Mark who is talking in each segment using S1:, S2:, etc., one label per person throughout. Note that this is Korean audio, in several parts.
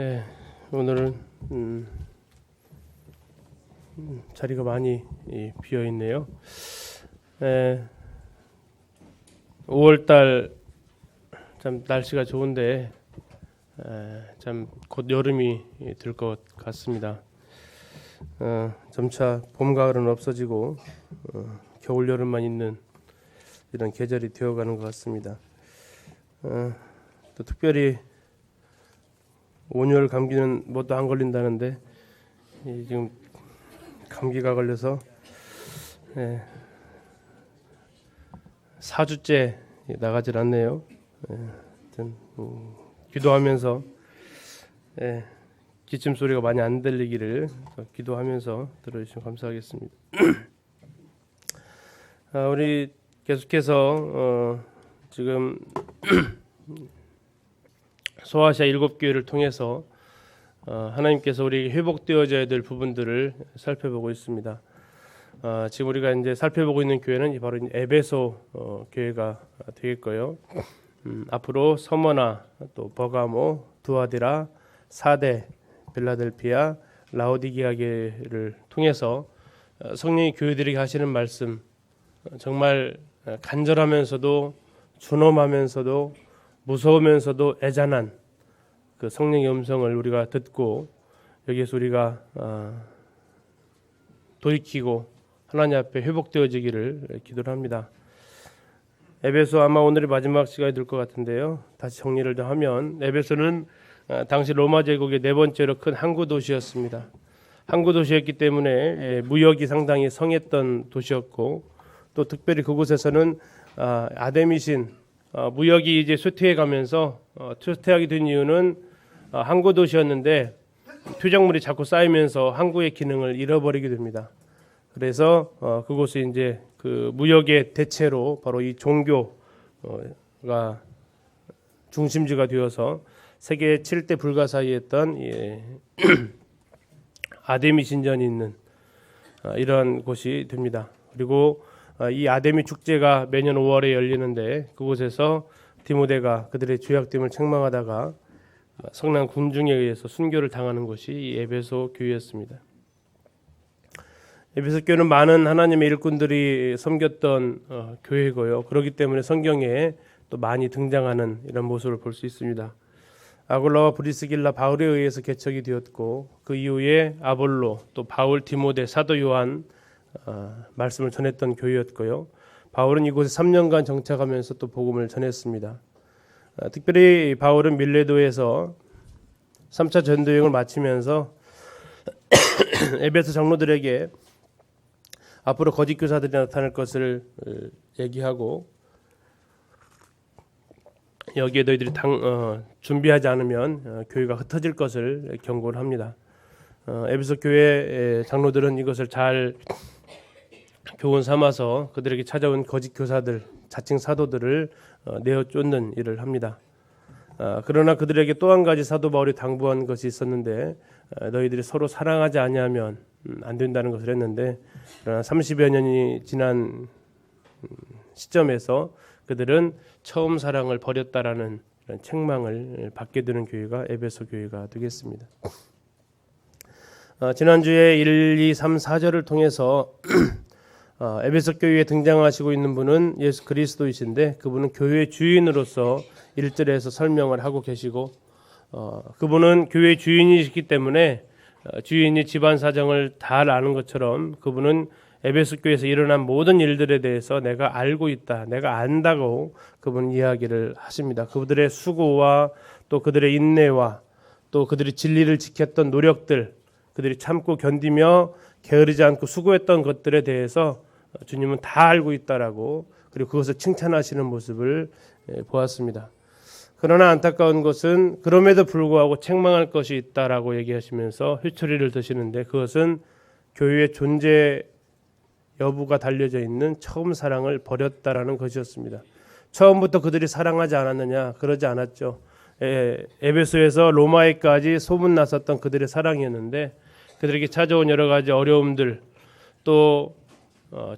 S1: 네, 오늘은 자리가 많이 비어 있네요. 5월달 참 날씨가 좋은데 참 곧 여름이 될 것 같습니다. 점차 봄 가을은 없어지고 겨울 여름만 있는 이런 계절이 되어가는 것 같습니다. 또 특별히 온열 감기는 뭣도 안 걸린다는데 지금 감기가 걸려서 4주째 나가질 않네요. 기도하면서 기침 소리가 많이 안 들리기를 기도하면서 들어주시면 감사하겠습니다. 우리 계속해서 지금 소아시아 7교회를 통해서 하나님께서 우리에게 회복되어져야 될 부분들을 살펴보고 있습니다. 지금 우리가 이제 살펴보고 있는 교회는 바로 에베소 교회가 되겠고요. 앞으로 서머나, 또 버가모, 두아디라, 사대, 빌라델피아, 라오디게아 교회를 통해서 성령이 교회들에게 하시는 말씀, 정말 간절하면서도 준엄하면서도 무서우면서도 애잔한 그 성령의 음성을 우리가 듣고 여기에서 우리가 돌이키고 하나님 앞에 회복되어지기를 기도를 합니다. 에베소 아마 오늘이 마지막 시간이 될 것 같은데요. 다시 정리를 좀 하면 에베소는 당시 로마 제국의 네 번째로 큰 항구 도시였습니다. 항구 도시였기 때문에 무역이 상당히 성했던 도시였고 또 특별히 그곳에서는 아데미신 무역이 이제 쇠퇴해가면서 쇠퇴하게 된 이유는 항구 도시였는데 투작물이 자꾸 쌓이면서 항구의 기능을 잃어버리게 됩니다. 그래서 그곳이 이제 그 무역의 대체로 바로 이 종교가 중심지가 되어서 세계 7대 불가사의에 있던 아데미 신전이 있는 이러한 곳이 됩니다. 그리고 이 아데미 축제가 매년 5월에 열리는데 그곳에서 디모데가 그들의 죄악됨을 책망하다가 성난 군중에 의해서 순교를 당하는 곳이 이 에베소 교회였습니다. 에베소 교회는 많은 하나님의 일꾼들이 섬겼던 교회고요. 그렇기 때문에 성경에 또 많이 등장하는 이런 모습을 볼 수 있습니다. 아굴라와 브리스길라 바울에 의해서 개척이 되었고 그 이후에 아볼로 또 바울 디모데 사도 요한 말씀을 전했던 교회였고요. 바울은 이곳에 3년간 정착하면서 또 복음을 전했습니다. 특별히 바울은 밀레도에서 3차 전도여행을 마치면서 에베소 장로들에게 앞으로 거짓 교사들이 나타날 것을 얘기하고 여기에 너희들이 준비하지 않으면 교회가 흩어질 것을 경고를 합니다. 에베소 교회 장로들은 이것을 잘 교훈 삼아서 그들에게 찾아온 거짓 교사들, 자칭 사도들을 내어 쫓는 일을 합니다. 그러나 그들에게 또 한 가지 사도 바울이 당부한 것이 있었는데 너희들이 서로 사랑하지 아니하면 안 된다는 것을 했는데 그러나 30여 년이 지난 시점에서 그들은 처음 사랑을 버렸다라는 책망을 받게 되는 교회가 에베소 교회가 되겠습니다. 지난주에 1, 2, 3, 4절을 통해서 에베소 교회에 등장하시고 있는 분은 예수 그리스도이신데 그분은 교회의 주인으로서 1절에서 설명을 하고 계시고 그분은 교회의 주인이시기 때문에 주인이 집안 사정을 다 아는 것처럼 그분은 에베소 교회에서 일어난 모든 일들에 대해서 내가 알고 있다, 내가 안다고 그분 이야기를 하십니다. 그들의 수고와 또 그들의 인내와 또 그들이 진리를 지켰던 노력들, 그들이 참고 견디며 게으르지 않고 수고했던 것들에 대해서 주님은 다 알고 있다라고 그리고 그것을 칭찬하시는 모습을 보았습니다. 그러나 안타까운 것은 그럼에도 불구하고 책망할 것이 있다라고 얘기하시면서 회초리를 드시는데 그것은 교회의 존재 여부가 달려져 있는 처음 사랑을 버렸다라는 것이었습니다. 처음부터 그들이 사랑하지 않았느냐? 그러지 않았죠. 에베소에서 로마에까지 소문났었던 그들의 사랑이었는데 그들에게 찾아온 여러 가지 어려움들 또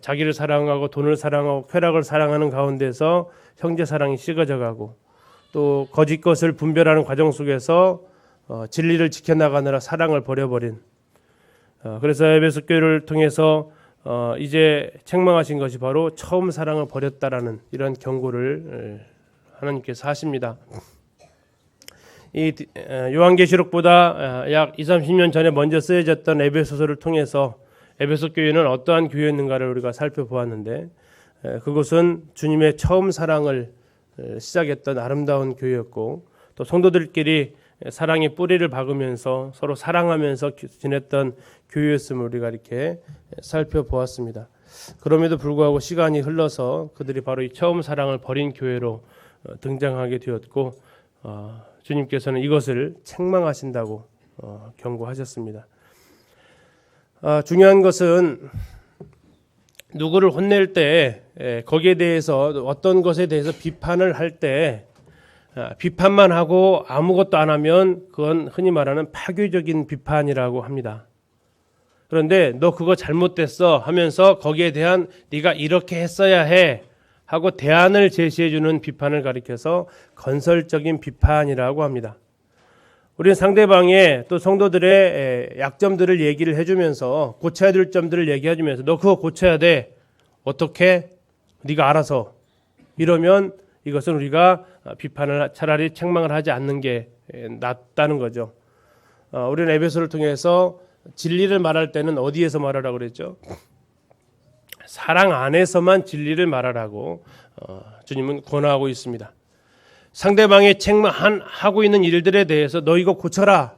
S1: 자기를 사랑하고 돈을 사랑하고 쾌락을 사랑하는 가운데서 형제 사랑이 식어져 가고 또 거짓 것을 분별하는 과정 속에서 진리를 지켜나가느라 사랑을 버려버린, 그래서 에베소 교회를 통해서 이제 책망하신 것이 바로 처음 사랑을 버렸다라는 이런 경고를 하나님께서 하십니다. 이 요한계시록보다 약 20-30년 전에 먼저 쓰여졌던 에베소서를 통해서 에베소 교회는 어떠한 교회였는가를 우리가 살펴보았는데, 그것은 주님의 처음 사랑을 시작했던 아름다운 교회였고, 또 성도들끼리 사랑의 뿌리를 박으면서 서로 사랑하면서 지냈던 교회였음을 우리가 이렇게 살펴보았습니다. 그럼에도 불구하고 시간이 흘러서 그들이 바로 이 처음 사랑을 버린 교회로 등장하게 되었고, 주님께서는 이것을 책망하신다고 경고하셨습니다. 중요한 것은 누구를 혼낼 때 거기에 대해서 어떤 것에 대해서 비판을 할 때 비판만 하고 아무것도 안 하면 그건 흔히 말하는 파괴적인 비판이라고 합니다. 그런데 너 그거 잘못됐어 하면서 거기에 대한 네가 이렇게 했어야 해 하고 대안을 제시해 주는 비판을 가리켜서 건설적인 비판이라고 합니다. 우리는 상대방의 또 성도들의 약점들을 얘기를 해주면서 고쳐야 될 점들을 얘기해 주면서 너 그거 고쳐야 돼. 어떻게? 네가 알아서. 이러면 이것은 우리가 비판을 차라리 책망을 하지 않는 게 낫다는 거죠. 우리는 에베소를 통해서 진리를 말할 때는 어디에서 말하라고 그랬죠? 사랑 안에서만 진리를 말하라고 주님은 권하고 있습니다. 상대방의 책망하고 있는 일들에 대해서 너 이거 고쳐라,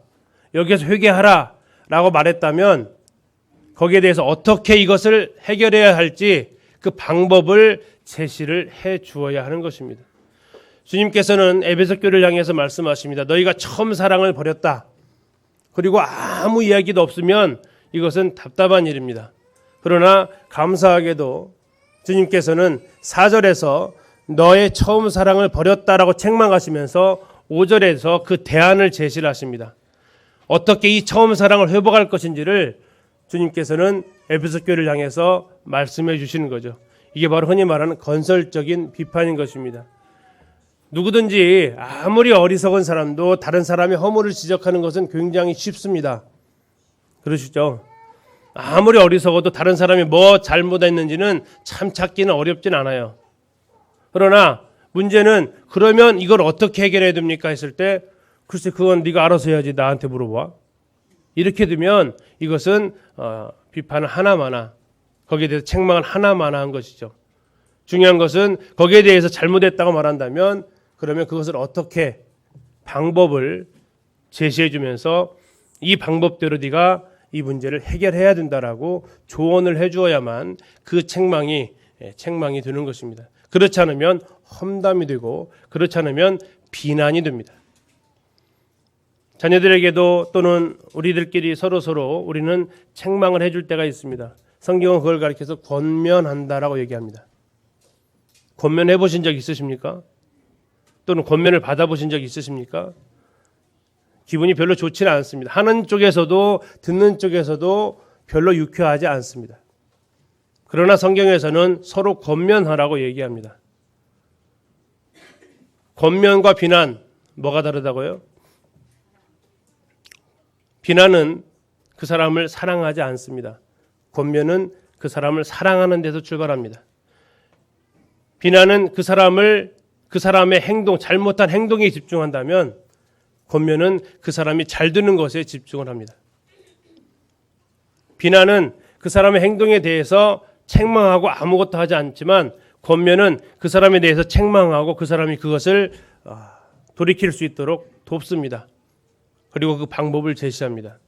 S1: 여기서 회개하라 라고 말했다면 거기에 대해서 어떻게 이것을 해결해야 할지 그 방법을 제시를 해 주어야 하는 것입니다. 주님께서는 에베소 교회를 향해서 말씀하십니다. 너희가 처음 사랑을 버렸다. 그리고 아무 이야기도 없으면 이것은 답답한 일입니다. 그러나 감사하게도 주님께서는 4절에서 너의 처음 사랑을 버렸다라고 책망하시면서 5절에서 그 대안을 제시를 하십니다. 어떻게 이 처음 사랑을 회복할 것인지를 주님께서는 에베소 교회를 향해서 말씀해 주시는 거죠. 이게 바로 흔히 말하는 건설적인 비판인 것입니다. 누구든지 아무리 어리석은 사람도 다른 사람의 허물을 지적하는 것은 굉장히 쉽습니다. 그러시죠? 아무리 어리석어도 다른 사람이 뭐 잘못했는지는 참 찾기는 어렵진 않아요. 그러나 문제는 그러면 이걸 어떻게 해결해야 됩니까 했을 때 글쎄 그건 네가 알아서 해야지 나한테 물어봐. 이렇게 되면 이것은 비판을 하나마나 거기에 대해서 책망을 하나마나 한 것이죠. 중요한 것은 거기에 대해서 잘못했다고 말한다면 그러면 그것을 어떻게 방법을 제시해 주면서 이 방법대로 네가 이 문제를 해결해야 된다라고 조언을 해 주어야만 그 책망이 되는 것입니다. 그렇지 않으면 험담이 되고 그렇지 않으면 비난이 됩니다. 자녀들에게도 또는 우리들끼리 서로 우리는 책망을 해줄 때가 있습니다. 성경은 그걸 가리켜서 권면한다라고 얘기합니다. 권면해 보신 적 있으십니까? 또는 권면을 받아보신 적 있으십니까? 기분이 별로 좋지는 않습니다. 하는 쪽에서도 듣는 쪽에서도 별로 유쾌하지 않습니다. 그러나 성경에서는 서로 권면하라고 얘기합니다. 권면과 비난 뭐가 다르다고요? 비난은 그 사람을 사랑하지 않습니다. 권면은 그 사람을 사랑하는 데서 출발합니다. 비난은 그 사람의 행동, 잘못한 행동에 집중한다면 권면은 그 사람이 잘 되는 것에 집중을 합니다. 비난은 그 사람의 행동에 대해서 책망하고 아무것도 하지 않지만 권면은 그 사람에 대해서 책망하고 그 사람이 그것을 돌이킬 수 있도록 돕습니다. 그리고 그 방법을 제시합니다.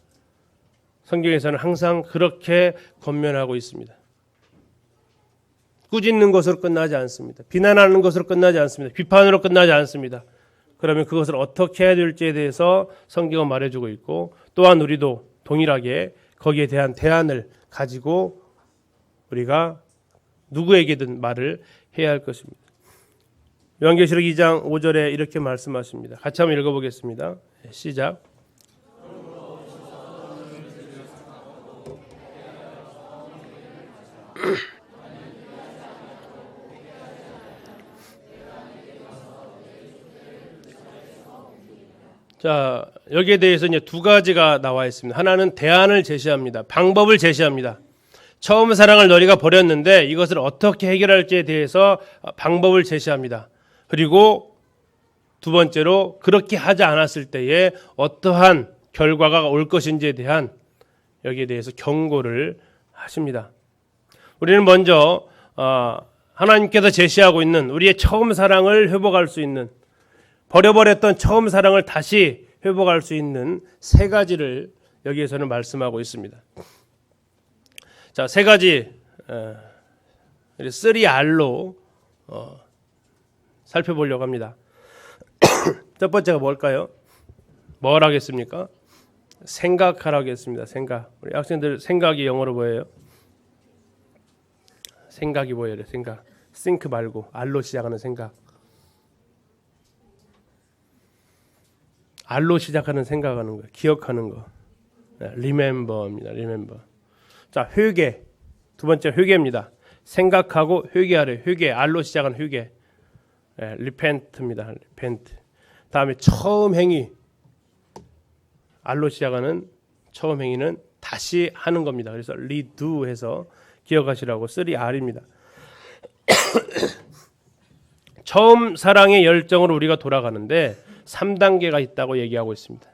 S1: 성경에서는 항상 그렇게 권면하고 있습니다. 꾸짖는 것으로 끝나지 않습니다. 비난하는 것으로 끝나지 않습니다. 비판으로 끝나지 않습니다. 그러면 그것을 어떻게 해야 될지에 대해서 성경은 말해주고 있고 또한 우리도 동일하게 거기에 대한 대안을 가지고 우리가 누구에게든 말을 해야 할 것입니다. 요한계시록 2장 5절에 이렇게 말씀하십니다. 같이 한번 읽어보겠습니다. 시작. 자, 여기에 대해서 이제 두 가지가 나와 있습니다. 하나는 대안을 제시합니다. 방법을 제시합니다. 처음 사랑을 너희가 버렸는데 이것을 어떻게 해결할지에 대해서 방법을 제시합니다. 그리고 두 번째로 그렇게 하지 않았을 때에 어떠한 결과가 올 것인지에 대한 여기에 대해서 경고를 하십니다. 우리는 먼저 하나님께서 제시하고 있는 우리의 처음 사랑을 회복할 수 있는, 버려버렸던 처음 사랑을 다시 회복할 수 있는 세 가지를 여기에서는 말씀하고 있습니다. 자, 세 가지 3R로 살펴보려고 합니다. 첫 번째가 뭘까요? 뭘 하겠습니까? 생각하라고 했습니다. 생각. 우리 학생들 생각이 영어로 뭐예요? 생각이 뭐예요? 생각. think 말고 R로 시작하는 생각. R로 시작하는 생각하는 거예요. 기억하는 거. remember입니다. remember. 자, 회개. 두 번째 회개입니다. 생각하고 회개하래. 회개. R로 시작하는 회개. repent입니다. repent. 다음에 처음 행위. R로 시작하는 처음 행위는 다시 하는 겁니다. 그래서 redo 해서 기억하시라고 3R입니다. 처음 사랑의 열정으로 우리가 돌아가는데 3단계가 있다고 얘기하고 있습니다.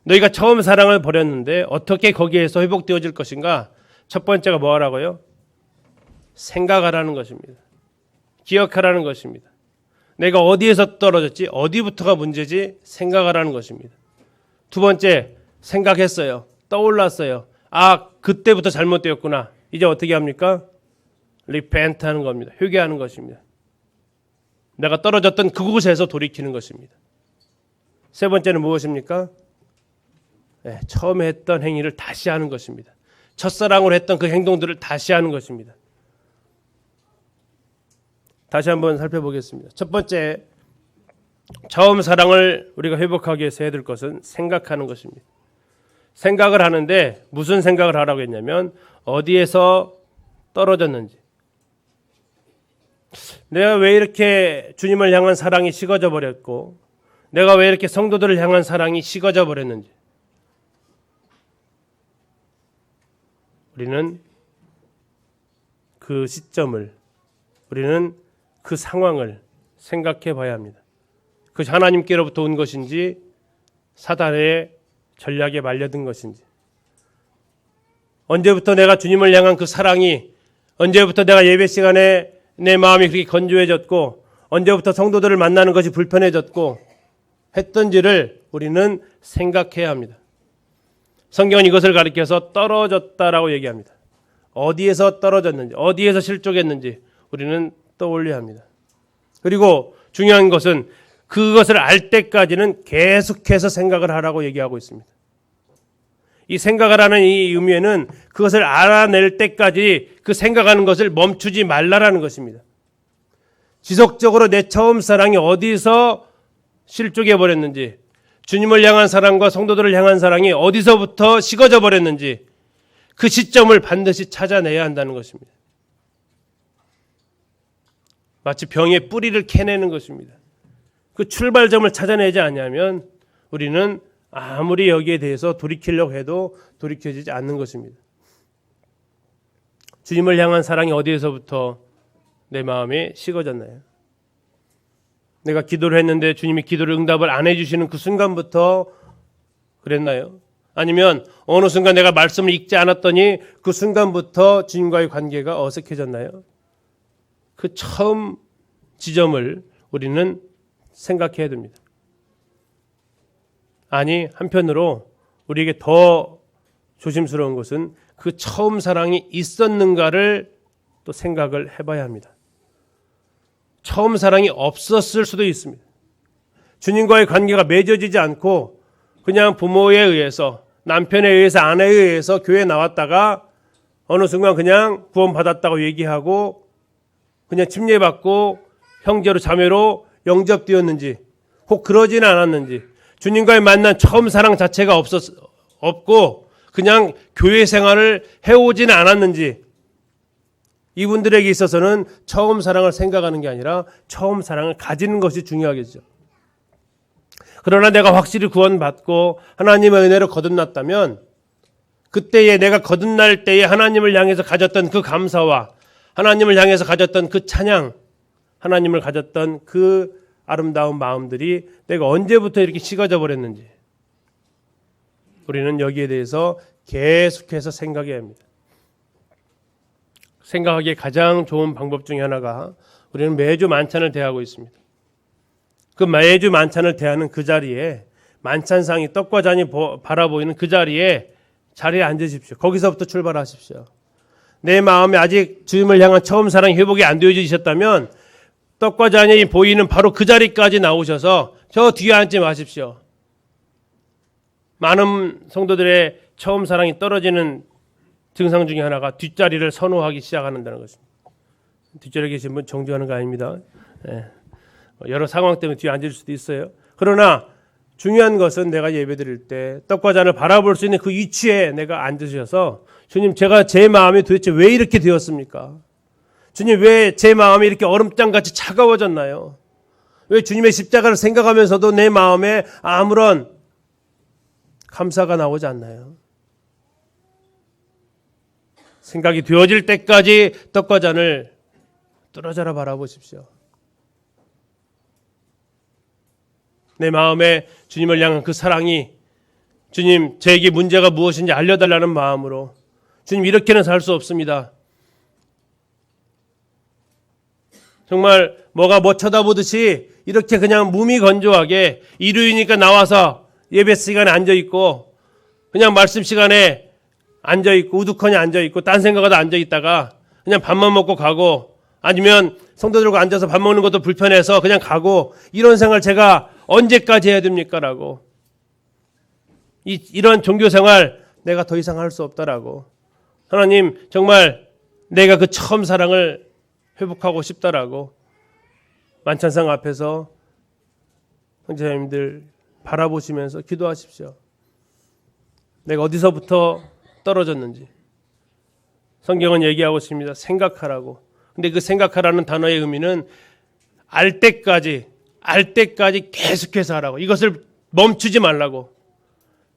S1: 너희가 처음 사랑을 버렸는데 어떻게 거기에서 회복되어질 것인가? 첫 번째가 뭐 하라고요? 생각하라는 것입니다. 기억하라는 것입니다. 내가 어디에서 떨어졌지? 어디부터가 문제지? 생각하라는 것입니다. 두 번째, 생각했어요. 떠올랐어요. 아, 그때부터 잘못되었구나. 이제 어떻게 합니까? repent 하는 겁니다. 회개하는 것입니다. 내가 떨어졌던 그곳에서 돌이키는 것입니다. 세 번째는 무엇입니까? 처음에 했던 행위를 다시 하는 것입니다. 첫사랑으로 했던 그 행동들을 다시 하는 것입니다. 다시 한번 살펴보겠습니다. 첫 번째, 처음 사랑을 우리가 회복하기 위해서 해야 될 것은 생각하는 것입니다. 생각을 하는데 무슨 생각을 하라고 했냐면 어디에서 떨어졌는지, 내가 왜 이렇게 주님을 향한 사랑이 식어져 버렸고 내가 왜 이렇게 성도들을 향한 사랑이 식어져 버렸는지, 우리는 그 시점을, 우리는 그 상황을 생각해 봐야 합니다. 그것이 하나님께로부터 온 것인지 사단의 전략에 말려든 것인지, 언제부터 내가 주님을 향한 그 사랑이, 언제부터 내가 예배 시간에 내 마음이 그렇게 건조해졌고 언제부터 성도들을 만나는 것이 불편해졌고 했던지를 우리는 생각해야 합니다. 성경은 이것을 가리켜서 떨어졌다라고 얘기합니다. 어디에서 떨어졌는지, 어디에서 실족했는지 우리는 떠올려야 합니다. 그리고 중요한 것은 그것을 알 때까지는 계속해서 생각을 하라고 얘기하고 있습니다. 이 생각을 하는 이 의미에는 그것을 알아낼 때까지 그 생각하는 것을 멈추지 말라라는 것입니다. 지속적으로 내 처음 사랑이 어디서 실족해 버렸는지, 주님을 향한 사랑과 성도들을 향한 사랑이 어디서부터 식어져 버렸는지 그 시점을 반드시 찾아내야 한다는 것입니다. 마치 병의 뿌리를 캐내는 것입니다. 그 출발점을 찾아내지 않으면 우리는 아무리 여기에 대해서 돌이키려고 해도 돌이켜지지 않는 것입니다. 주님을 향한 사랑이 어디에서부터 내 마음에 식어졌나요? 내가 기도를 했는데 주님이 기도를 응답을 안 해주시는 그 순간부터 그랬나요? 아니면 어느 순간 내가 말씀을 읽지 않았더니 그 순간부터 주님과의 관계가 어색해졌나요? 그 처음 지점을 우리는 생각해야 됩니다. 아니, 한편으로 우리에게 더 조심스러운 것은 그 처음 사랑이 있었는가를 또 생각을 해봐야 합니다. 처음 사랑이 없었을 수도 있습니다. 주님과의 관계가 맺어지지 않고 그냥 부모에 의해서, 남편에 의해서, 아내에 의해서 교회에 나왔다가 어느 순간 그냥 구원받았다고 얘기하고 그냥 침례받고 형제로 자매로 영접되었는지, 혹 그러지는 않았는지, 주님과의 만난 처음 사랑 자체가 없고 그냥 교회 생활을 해오지는 않았는지, 이분들에게 있어서는 처음 사랑을 생각하는 게 아니라 처음 사랑을 가지는 것이 중요하겠죠. 그러나 내가 확실히 구원받고 하나님의 은혜로 거듭났다면 그때에 내가 거듭날 때에 하나님을 향해서 가졌던 그 감사와 하나님을 향해서 가졌던 그 찬양, 하나님을 가졌던 그 아름다운 마음들이 내가 언제부터 이렇게 식어져 버렸는지 우리는 여기에 대해서 계속해서 생각해야 합니다. 생각하기에 가장 좋은 방법 중에 하나가 우리는 매주 만찬을 대하고 있습니다. 그 매주 만찬을 대하는 그 자리에 만찬상이 떡과 잔이 바라보이는 그 자리에 앉으십시오. 거기서부터 출발하십시오. 내 마음에 아직 주님을 향한 처음 사랑 회복이 안 되어지셨다면 떡과 잔이 보이는 바로 그 자리까지 나오셔서 저 뒤에 앉지 마십시오. 많은 성도들의 처음 사랑이 떨어지는 증상 중에 하나가 뒷자리를 선호하기 시작한다는 것입니다. 뒷자리에 계신 분 정죄하는 거 아닙니다. 네. 여러 상황 때문에 뒤에 앉을 수도 있어요. 그러나 중요한 것은 내가 예배드릴 때 떡과 잔을 바라볼 수 있는 그 위치에 내가 앉으셔서 주님, 제가 제 마음이 도대체 왜 이렇게 되었습니까? 주님, 왜 제 마음이 이렇게 얼음장같이 차가워졌나요? 왜 주님의 십자가를 생각하면서도 내 마음에 아무런 감사가 나오지 않나요? 생각이 되어질 때까지 떡과 잔을 뚫어져라 바라보십시오. 내 마음에 주님을 향한 그 사랑이 주님, 제게 문제가 무엇인지 알려달라는 마음으로 주님, 이렇게는 살 수 없습니다. 정말 뭐가 뭐 쳐다보듯이 이렇게 그냥 무미건조하게 일요일이니까 나와서 예배 시간에 앉아있고 그냥 말씀 시간에 앉아있고 우두커니 앉아있고 딴 생각하다 앉아있다가 그냥 밥만 먹고 가고 아니면 성도들과 앉아서 밥 먹는 것도 불편해서 그냥 가고 이런 생활 제가 언제까지 해야 됩니까? 라고 이런 종교생활 내가 더 이상 할 수 없다라고 하나님 정말 내가 그 처음 사랑을 회복하고 싶다라고 만찬상 앞에서 형제자매님들 바라보시면서 기도하십시오. 내가 어디서부터 떨어졌는지 성경은 얘기하고 있습니다. 생각하라고. 근데 그 생각하라는 단어의 의미는 알 때까지 계속해서 하라고. 이것을 멈추지 말라고.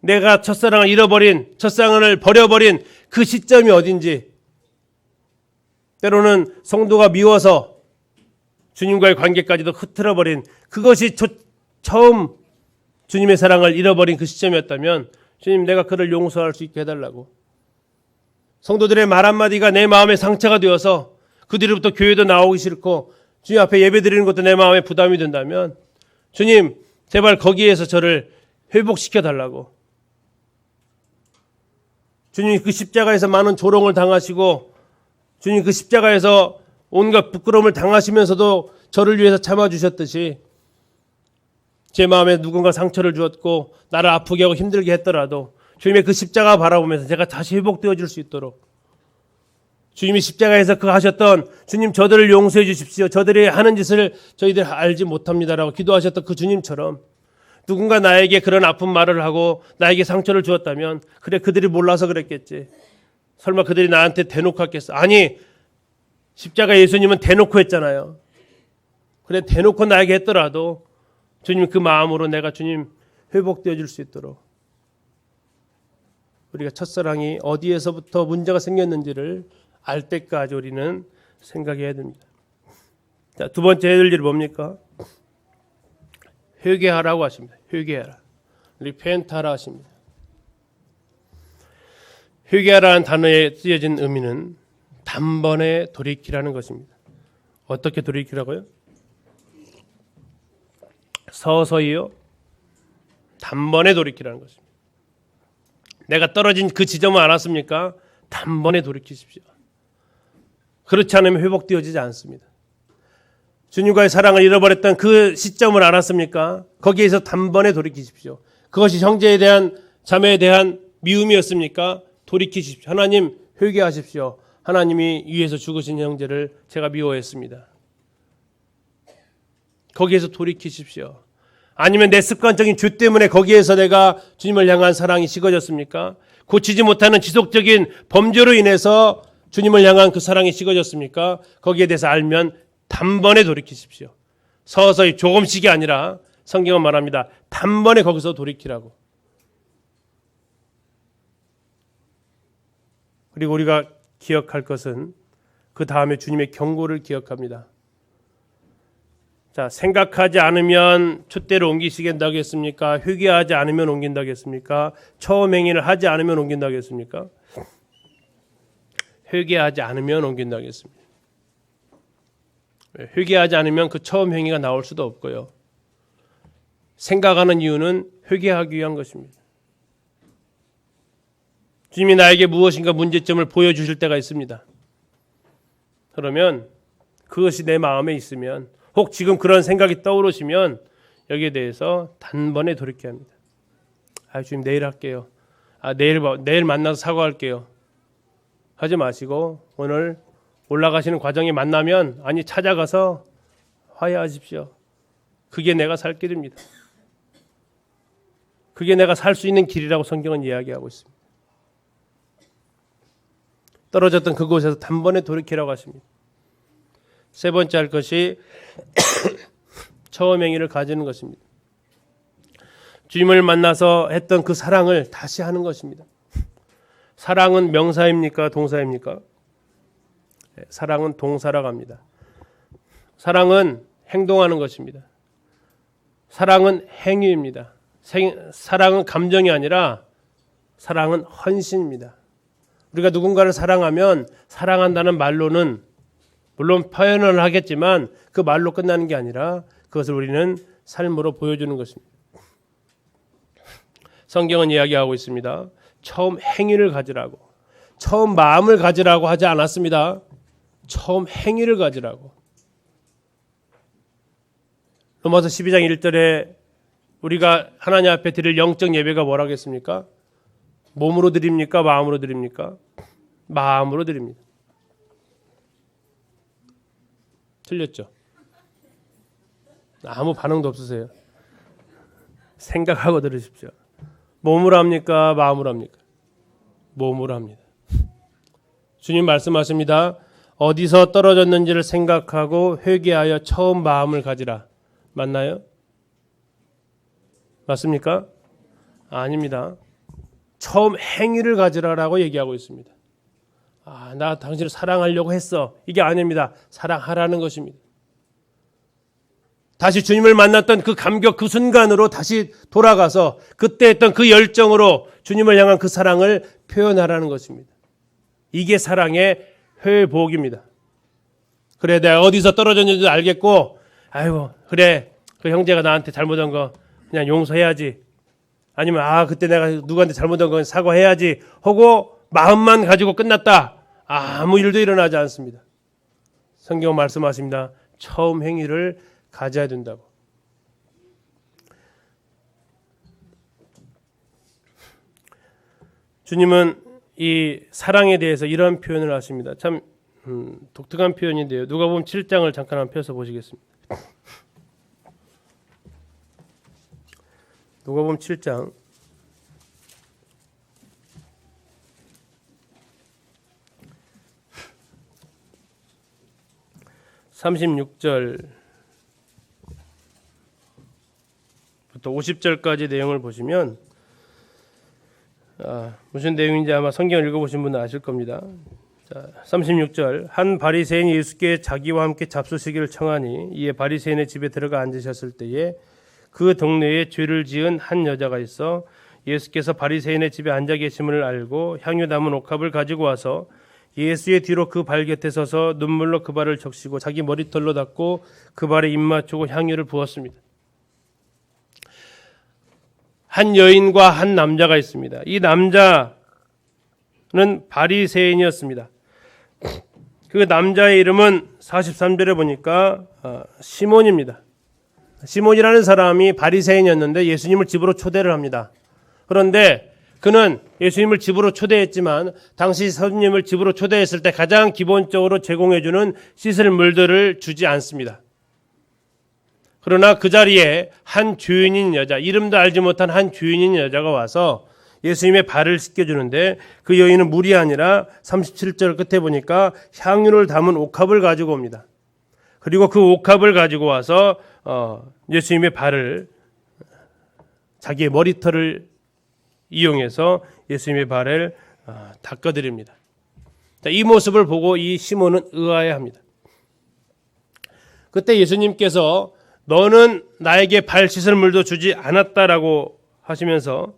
S1: 내가 첫사랑을 잃어버린, 첫사랑을 버려버린 그 시점이 어딘지, 때로는 성도가 미워서 주님과의 관계까지도 흐트러버린 그것이 처음 주님의 사랑을 잃어버린 그 시점이었다면 주님, 내가 그를 용서할 수 있게 해달라고. 성도들의 말 한마디가 내 마음에 상처가 되어서 그 뒤로부터 교회도 나오기 싫고 주님 앞에 예배드리는 것도 내 마음에 부담이 된다면 주님, 제발 거기에서 저를 회복시켜 달라고. 주님, 그 십자가에서 많은 조롱을 당하시고 주님, 그 십자가에서 온갖 부끄러움을 당하시면서도 저를 위해서 참아주셨듯이 제 마음에 누군가 상처를 주었고 나를 아프게 하고 힘들게 했더라도 주님의 그 십자가 바라보면서 제가 다시 회복되어질 수 있도록 주님이 십자가에서 그 하셨던 주님, 저들을 용서해 주십시오. 저들이 하는 짓을 저희들 알지 못합니다라고 기도하셨던 그 주님처럼 누군가 나에게 그런 아픈 말을 하고 나에게 상처를 주었다면 그래, 그들이 몰라서 그랬겠지. 설마 그들이 나한테 대놓고 했겠어? 아니, 십자가 예수님은 대놓고 했잖아요. 그래, 대놓고 나에게 했더라도 주님, 그 마음으로 내가 주님 회복되어질 수 있도록 우리가 첫사랑이 어디에서부터 문제가 생겼는지를 알 때까지 우리는 생각해야 됩니다. 자, 두 번째 해야 될 일이 뭡니까? 회개하라고 하십니다. 회개하라. 리펜트하라 하십니다. 회개하라는 단어에 쓰여진 의미는 단번에 돌이키라는 것입니다. 어떻게 돌이키라고요? 서서히요. 단번에 돌이키라는 것입니다. 내가 떨어진 그 지점을 알았습니까? 단번에 돌이키십시오. 그렇지 않으면 회복되어지지 않습니다. 주님과의 사랑을 잃어버렸던 그 시점을 알았습니까? 거기에서 단번에 돌이키십시오. 그것이 형제에 대한, 자매에 대한 미움이었습니까? 돌이키십시오. 하나님, 회개하십시오. 하나님이 위에서 죽으신 형제를 제가 미워했습니다. 거기에서 돌이키십시오. 아니면 내 습관적인 죄 때문에 거기에서 내가 주님을 향한 사랑이 식어졌습니까? 고치지 못하는 지속적인 범죄로 인해서 주님을 향한 그 사랑이 식어졌습니까? 거기에 대해서 알면 단번에 돌이키십시오. 서서히 조금씩이 아니라 성경은 말합니다. 단번에 거기서 돌이키라고. 그리고 우리가 기억할 것은 그 다음에 주님의 경고를 기억합니다. 자, 생각하지 않으면 촛대를 옮기시겠다고 했습니까? 회개하지 않으면 옮긴다고 했습니까? 처음 행위를 하지 않으면 옮긴다고 했습니까? 회개하지 않으면 옮긴다고 했습니다. 회개하지 않으면 그 처음 행위가 나올 수도 없고요. 생각하는 이유는 회개하기 위한 것입니다. 주님이 나에게 무엇인가 문제점을 보여주실 때가 있습니다. 그러면 그것이 내 마음에 있으면, 혹 지금 그런 생각이 떠오르시면 여기에 대해서 단번에 돌이켜야 합니다. 주님 내일 할게요. 내일 만나서 사과할게요. 하지 마시고 오늘 올라가시는 과정에 만나면 찾아가서 화해하십시오. 그게 내가 살 길입니다. 그게 내가 살 수 있는 길이라고 성경은 이야기하고 있습니다. 떨어졌던 그곳에서 단번에 돌이키라고 하십니다. 세 번째 할 것이 처음 행위를 가지는 것입니다. 주님을 만나서 했던 그 사랑을 다시 하는 것입니다. 사랑은 명사입니까? 동사입니까? 사랑은 동사라고 합니다. 사랑은 행동하는 것입니다. 사랑은 행위입니다. 사랑은 감정이 아니라 사랑은 헌신입니다. 우리가 누군가를 사랑하면 사랑한다는 말로는 물론 표현을 하겠지만 그 말로 끝나는 게 아니라 그것을 우리는 삶으로 보여주는 것입니다. 성경은 이야기하고 있습니다. 처음 행위를 가지라고, 처음 마음을 가지라고 하지 않았습니다. 처음 행위를 가지라고. 로마서 12장 1절에 우리가 하나님 앞에 드릴 영적 예배가 뭐라고 했습니까? 몸으로 드립니까? 마음으로 드립니까? 마음으로 드립니다. 틀렸죠? 아무 반응도 없으세요. 생각하고 들으십시오. 몸으로 합니까? 마음으로 합니까? 몸으로 합니다. 주님 말씀하십니다. 어디서 떨어졌는지를 생각하고 회개하여 처음 마음을 가지라. 맞나요? 맞습니까? 아닙니다. 처음 행위를 가지라라고 얘기하고 있습니다. 나 당신을 사랑하려고 했어. 이게 아닙니다. 사랑하라는 것입니다. 다시 주님을 만났던 그 감격, 그 순간으로 다시 돌아가서 그때 했던 그 열정으로 주님을 향한 그 사랑을 표현하라는 것입니다. 이게 사랑의 회복입니다. 그래, 내가 어디서 떨어졌는지도 알겠고, 그래, 그 형제가 나한테 잘못한 거 그냥 용서해야지. 아니면 그때 내가 누구한테 잘못한 건 사과해야지 하고 마음만 가지고 끝났다. 아무 일도 일어나지 않습니다. 성경 말씀하십니다. 처음 행위를 가져야 된다고. 주님은 이 사랑에 대해서 이런 표현을 하십니다. 참 독특한 표현인데요. 누가복음 7장을 잠깐 한번 펴서 보시겠습니다. 누가복음 7장 36절부터 50절까지 내용을 보시면 무슨 내용인지 아마 성경을 읽어보신 분은 아실 겁니다. 36절 한 바리새인이 예수께 자기와 함께 잡수시기를 청하니 이에 바리새인의 집에 들어가 앉으셨을 때에 그 동네에 죄를 지은 한 여자가 있어 예수께서 바리새인의 집에 앉아 계심을 알고 향유 담은 옥합을 가지고 와서 예수의 뒤로 그 발 곁에 서서 눈물로 그 발을 적시고 자기 머리털로 닦고 그 발에 입 맞추고 향유를 부었습니다. 한 여인과 한 남자가 있습니다. 이 남자는 바리새인이었습니다. 그 남자의 이름은 43절에 보니까 시몬입니다. 시몬이라는 사람이 바리새인이었는데 예수님을 집으로 초대를 합니다. 그런데 그는 예수님을 집으로 초대했지만 당시 선생님을 집으로 초대했을 때 가장 기본적으로 제공해주는 씻을 물들을 주지 않습니다. 그러나 그 자리에 한 주인인 여자, 이름도 알지 못한 한 주인인 여자가 와서 예수님의 발을 씻겨주는데 그 여인은 물이 아니라 37절 끝에 보니까 향유를 담은 옥합을 가지고 옵니다. 그리고 그 옥합을 가지고 와서 예수님의 발을 자기의 머리털을 이용해서 예수님의 발을 닦아드립니다. 이 모습을 보고 이 시몬은 의아해합니다. 그때 예수님께서 너는 나에게 발 씻을 물도 주지 않았다라고 하시면서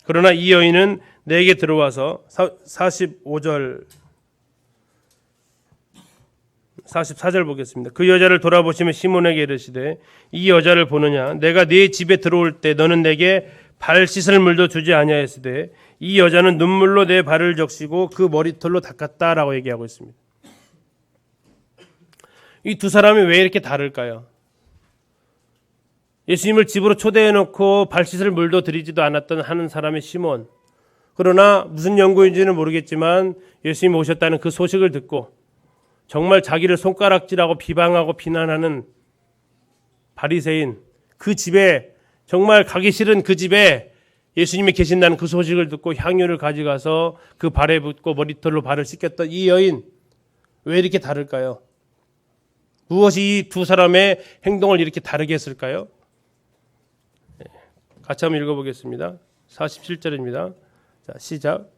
S1: 그러나 이 여인은 내게 들어와서 44절 보겠습니다. 그 여자를 돌아보시며 시몬에게 이르시되 이 여자를 보느냐 내가 네 집에 들어올 때 너는 내게 발 씻을 물도 주지 아니하였으되 이 여자는 눈물로 내 발을 적시고 그 머리털로 닦았다라고 얘기하고 있습니다. 이 두 사람이 왜 이렇게 다를까요? 예수님을 집으로 초대해 놓고 발 씻을 물도 드리지도 않았던 하는 사람의 시몬. 그러나 무슨 연고인지는 모르겠지만 예수님이 오셨다는 그 소식을 듣고 정말 자기를 손가락질하고 비방하고 비난하는 바리새인, 그 집에 정말 가기 싫은 그 집에 예수님이 계신다는 그 소식을 듣고 향유를 가져가서 그 발에 붓고 머리털로 발을 씻겼던 이 여인, 왜 이렇게 다를까요? 무엇이 이 두 사람의 행동을 이렇게 다르게 했을까요? 같이 한번 읽어보겠습니다. 47절입니다. 자, 시작.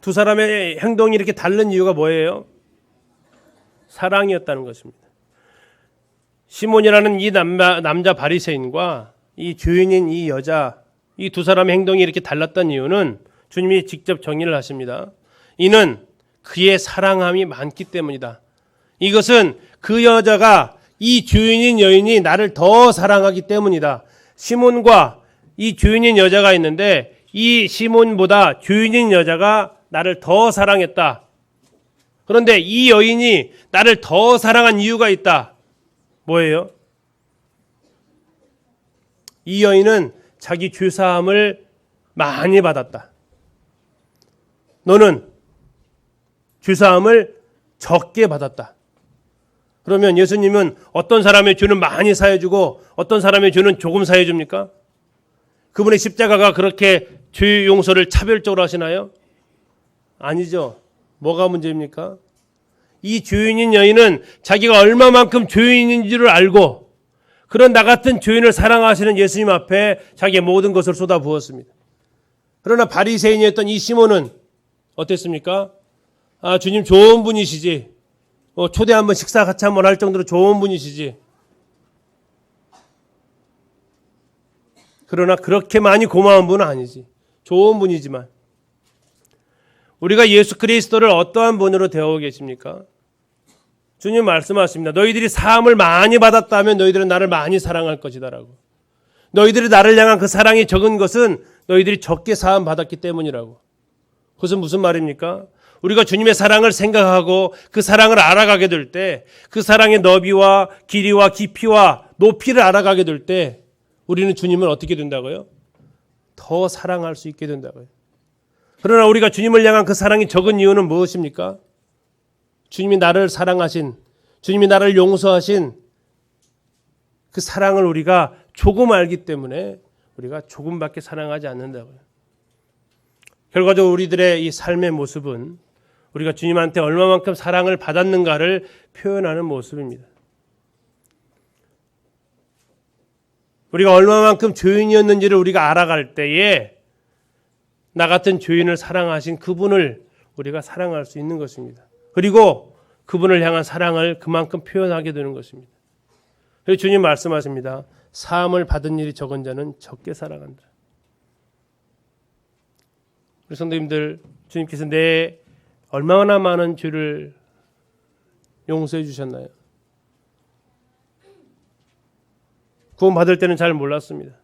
S1: 두 사람의 행동이 이렇게 다른 이유가 뭐예요? 사랑이었다는 것입니다. 시몬이라는 이 남자 바리새인과 이 죄인인 이 여자, 이 두 사람의 행동이 이렇게 달랐던 이유는 주님이 직접 정의를 하십니다. 이는 그의 사랑함이 많기 때문이다. 이것은 그 여자가 이 죄인인 여인이 나를 더 사랑하기 때문이다. 시몬과 이 죄인인 여자가 있는데 이 시몬보다 죄인인 여자가 나를 더 사랑했다. 그런데 이 여인이 나를 더 사랑한 이유가 있다. 뭐예요? 이 여인은 자기 죄사함을 많이 받았다. 너는 죄사함을 적게 받았다. 그러면 예수님은 어떤 사람의 죄는 많이 사해주고 어떤 사람의 죄는 조금 사해줍니까? 그분의 십자가가 그렇게 죄 용서를 차별적으로 하시나요? 아니죠. 뭐가 문제입니까? 이 죄인인 여인은 자기가 얼마만큼 죄인인 줄을 알고 그런 나 같은 죄인을 사랑하시는 예수님 앞에 자기의 모든 것을 쏟아부었습니다. 그러나 바리새인이었던 이 시몬은 어땠습니까? 아, 주님 좋은 분이시지. 초대 한번 식사 같이 한번 할 정도로 좋은 분이시지. 그러나 그렇게 많이 고마운 분은 아니지. 좋은 분이지만. 우리가 예수 그리스도를 어떠한 분으로 대하고 계십니까? 주님 말씀하십니다. 너희들이 사함을 많이 받았다면 너희들은 나를 많이 사랑할 것이다라고. 너희들이 나를 향한 그 사랑이 적은 것은 너희들이 적게 사함 받았기 때문이라고. 그것은 무슨 말입니까? 우리가 주님의 사랑을 생각하고 그 사랑을 알아가게 될 때, 그 사랑의 너비와 길이와 깊이와 높이를 알아가게 될 때 우리는 주님을 어떻게 된다고요? 더 사랑할 수 있게 된다고요. 그러나 우리가 주님을 향한 그 사랑이 적은 이유는 무엇입니까? 주님이 나를 사랑하신, 주님이 나를 용서하신 그 사랑을 우리가 조금 알기 때문에 우리가 조금밖에 사랑하지 않는다고요. 결과적으로 우리들의 이 삶의 모습은 우리가 주님한테 얼마만큼 사랑을 받았는가를 표현하는 모습입니다. 우리가 얼마만큼 죄인이었는지를 우리가 알아갈 때에 나 같은 죄인을 사랑하신 그분을 우리가 사랑할 수 있는 것입니다. 그리고 그분을 향한 사랑을 그만큼 표현하게 되는 것입니다. 그래서 주님 말씀하십니다. 사함을 받은 일이 적은 자는 적게 사랑한다. 우리 성도님들, 주님께서 내 얼마나 많은 죄를 용서해 주셨나요? 구원받을 때는 잘 몰랐습니다.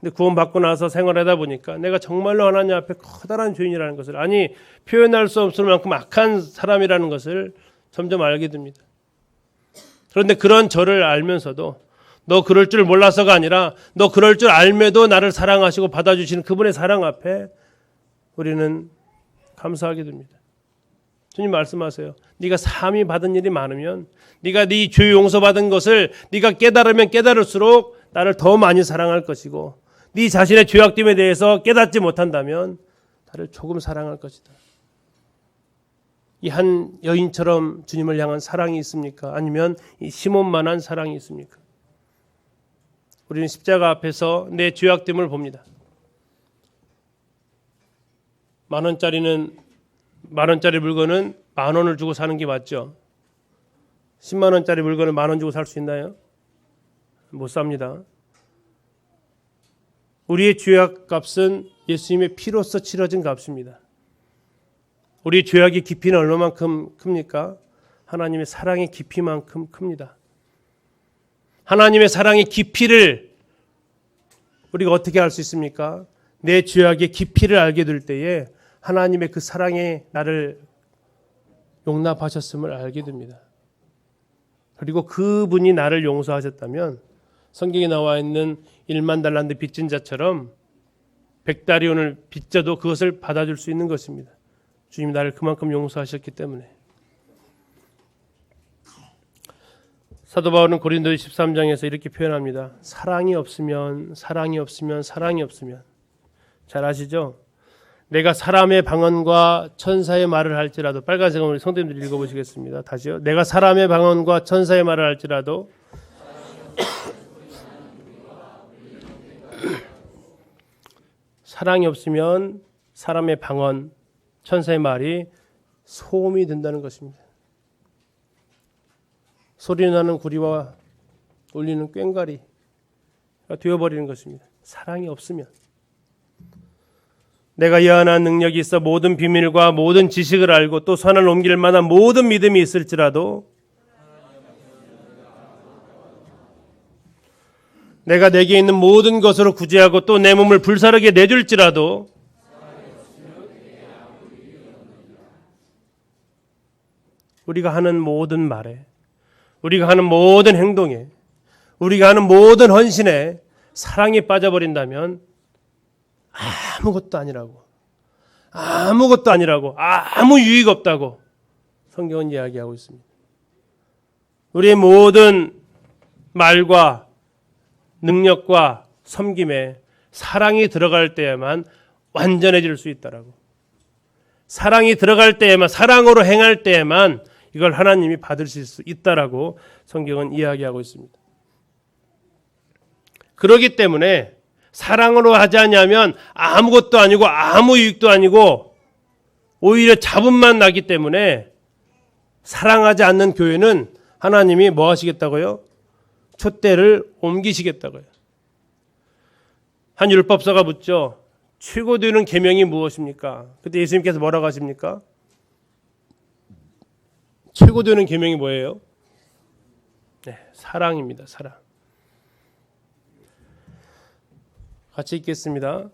S1: 근데 구원받고 나서 생활하다 보니까 내가 정말로 하나님 앞에 커다란 죄인이라는 것을, 아니 표현할 수 없을 만큼 악한 사람이라는 것을 점점 알게 됩니다. 그런데 그런 저를 알면서도 너 그럴 줄 몰라서가 아니라 너 그럴 줄 알매도 나를 사랑하시고 받아주시는 그분의 사랑 앞에 우리는 감사하게 됩니다. 주님 말씀하세요. 네가 사함이 받은 일이 많으면, 네가 네 죄 용서받은 것을 네가 깨달으면 깨달을수록 나를 더 많이 사랑할 것이고, 네 자신의 죄악됨에 대해서 깨닫지 못한다면 나를 조금 사랑할 것이다. 이 한 여인처럼 주님을 향한 사랑이 있습니까? 아니면 이 시몬만한 사랑이 있습니까? 우리는 십자가 앞에서 내 죄악됨을 봅니다. 만 원짜리 물건은 10,000원을 주고 사는 게 맞죠? 10만 원짜리 물건을 10,000원 주고 살 수 있나요? 못 삽니다. 우리의 죄악 값은 예수님의 피로써 치러진 값입니다. 우리 죄악의 깊이는 얼마만큼 큽니까? 하나님의 사랑의 깊이만큼 큽니다. 하나님의 사랑의 깊이를 우리가 어떻게 알 수 있습니까? 내 죄악의 깊이를 알게 될 때에 하나님의 그 사랑에 나를 용납하셨음을 알게 됩니다. 그리고 그분이 나를 용서하셨다면 성경에 나와 있는 1만 달란트 빚진 자처럼 100다리온을 빚져도 그것을 받아줄 수 있는 것입니다. 주님이 나를 그만큼 용서하셨기 때문에. 사도 바울은 고린도 13장에서 이렇게 표현합니다. 사랑이 없으면 잘 아시죠? 내가 사람의 방언과 천사의 말을 할지라도, 빨간색은 우리 성도님들 읽어보시겠습니다. 다시요. 내가 사람의 방언과 천사의 말을 할지라도 사랑이 없으면 사람의 방언, 천사의 말이 소음이 된다는 것입니다. 소리나는 구리와 울리는 꽹과리가 되어버리는 것입니다. 사랑이 없으면. 내가 여한한 능력이 있어 모든 비밀과 모든 지식을 알고 또 선을 옮길 만한 모든 믿음이 있을지라도 내가 내게 있는 모든 것으로 구제하고 또 내 몸을 불사르게 내줄지라도 우리가 하는 모든 말에, 우리가 하는 모든 행동에, 우리가 하는 모든 헌신에 사랑이 빠져버린다면 아무것도 아니라고, 아무 유익 없다고 성경은 이야기하고 있습니다. 우리의 모든 말과 능력과 섬김에 사랑이 들어갈 때에만 완전해질 수 있다라고. 사랑이 들어갈 때에만, 사랑으로 행할 때에만 이걸 하나님이 받으실 수 있다라고 성경은 이야기하고 있습니다. 그렇기 때문에 사랑으로 하지 않으면 아무것도 아니고 아무 유익도 아니고 오히려 잡음만 나기 때문에 사랑하지 않는 교회는 하나님이 뭐 하시겠다고요? 촛대를 옮기시겠다고요. 한 율법사가 묻죠. 최고 되는 계명이 무엇입니까? 그때 예수님께서 뭐라고 하십니까? 최고 되는 계명이 뭐예요? 네, 사랑입니다. 사랑. 같이 읽겠습니다.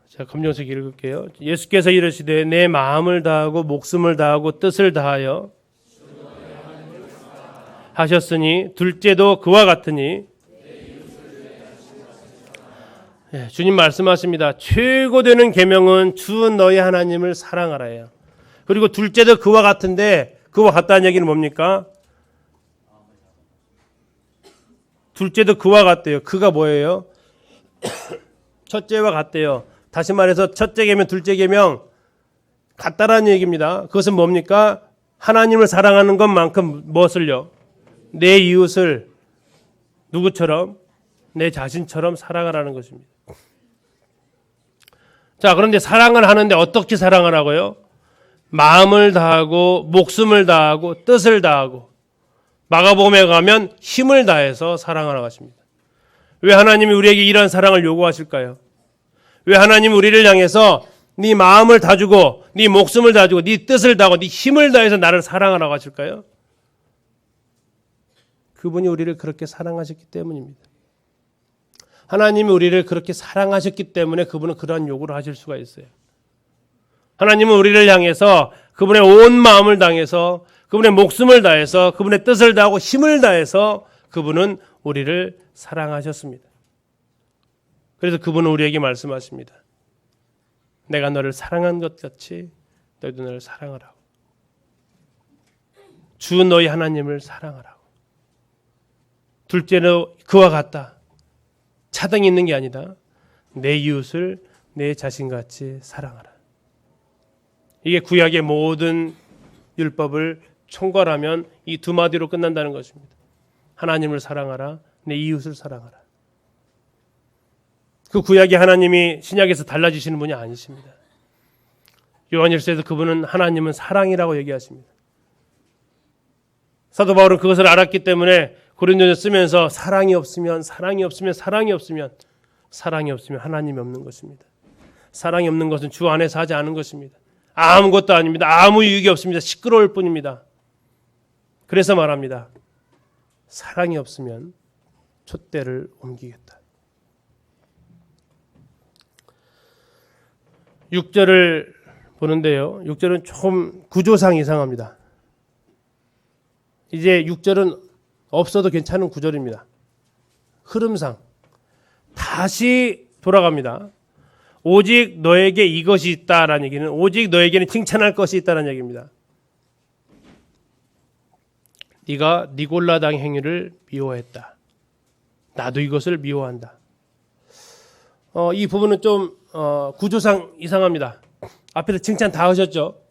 S1: 제가 검정색 읽을게요. 예수께서 이르시되 내 마음을 다하고 목숨을 다하고 뜻을 다하여 하셨으니 둘째도 그와 같으니. 네, 주님 말씀하십니다. 최고 되는 계명은 주 너희 하나님을 사랑하라예요. 그리고 둘째도 그와 같은데 그와 같다는 얘기는 뭡니까? 둘째도 그와 같대요. 그가 뭐예요? 첫째와 같대요. 다시 말해서 첫째 계명, 둘째 계명 같다라는 얘기입니다. 그것은 뭡니까? 하나님을 사랑하는 것만큼 무엇을요? 내 이웃을 누구처럼? 내 자신처럼 사랑하라는 것입니다. 자, 그런데 사랑을 하는데 어떻게 사랑을 하고요? 마음을 다하고 목숨을 다하고 뜻을 다하고, 마가복음에 가면 힘을 다해서 사랑하라고 하십니다. 왜 하나님이 우리에게 이러한 사랑을 요구하실까요? 왜 하나님이 우리를 향해서 네 마음을 다 주고 네 목숨을 다 주고 네 뜻을 다하고 네 힘을 다해서 나를 사랑하라고 하실까요? 그분이 우리를 그렇게 사랑하셨기 때문입니다. 하나님이 우리를 그렇게 사랑하셨기 때문에 그분은 그러한 요구를 하실 수가 있어요. 하나님은 우리를 향해서 그분의 온 마음을 다해서 그분의 목숨을 다해서 그분의 뜻을 다하고 힘을 다해서 그분은 우리를 사랑하셨습니다. 그래서 그분은 우리에게 말씀하십니다. 내가 너를 사랑한 것 같이 너희도 너를 사랑하라고. 주 너희 하나님을 사랑하라고. 둘째는 그와 같다. 차등이 있는 게 아니다. 내 이웃을 내 자신같이 사랑하라. 이게 구약의 모든 율법을 총괄하면 이 두 마디로 끝난다는 것입니다. 하나님을 사랑하라, 내 이웃을 사랑하라. 그 구약의 하나님이 신약에서 달라지시는 분이 아니십니다. 요한일서에서 그분은 하나님은 사랑이라고 얘기하십니다. 사도 바울은 그것을 알았기 때문에 고린도전서 쓰면서 사랑이 없으면 하나님이 없는 것입니다. 사랑이 없는 것은 주 안에서 하지 않은 것입니다. 아무것도 아닙니다. 아무 유익이 없습니다. 시끄러울 뿐입니다. 그래서 말합니다. 사랑이 없으면 촛대를 옮기겠다. 6절을 보는데요. 6절은 조금 구조상 이상합니다. 이제 6절은 없어도 괜찮은 구절입니다. 흐름상 다시 돌아갑니다. 오직 너에게 이것이 있다라는 얘기는 오직 너에게는 칭찬할 것이 있다라는 얘기입니다. 네가 니골라당 행위를 미워했다. 나도 이것을 미워한다. 이 부분은 좀 구조상 이상합니다. 앞에서 칭찬 다 하셨죠.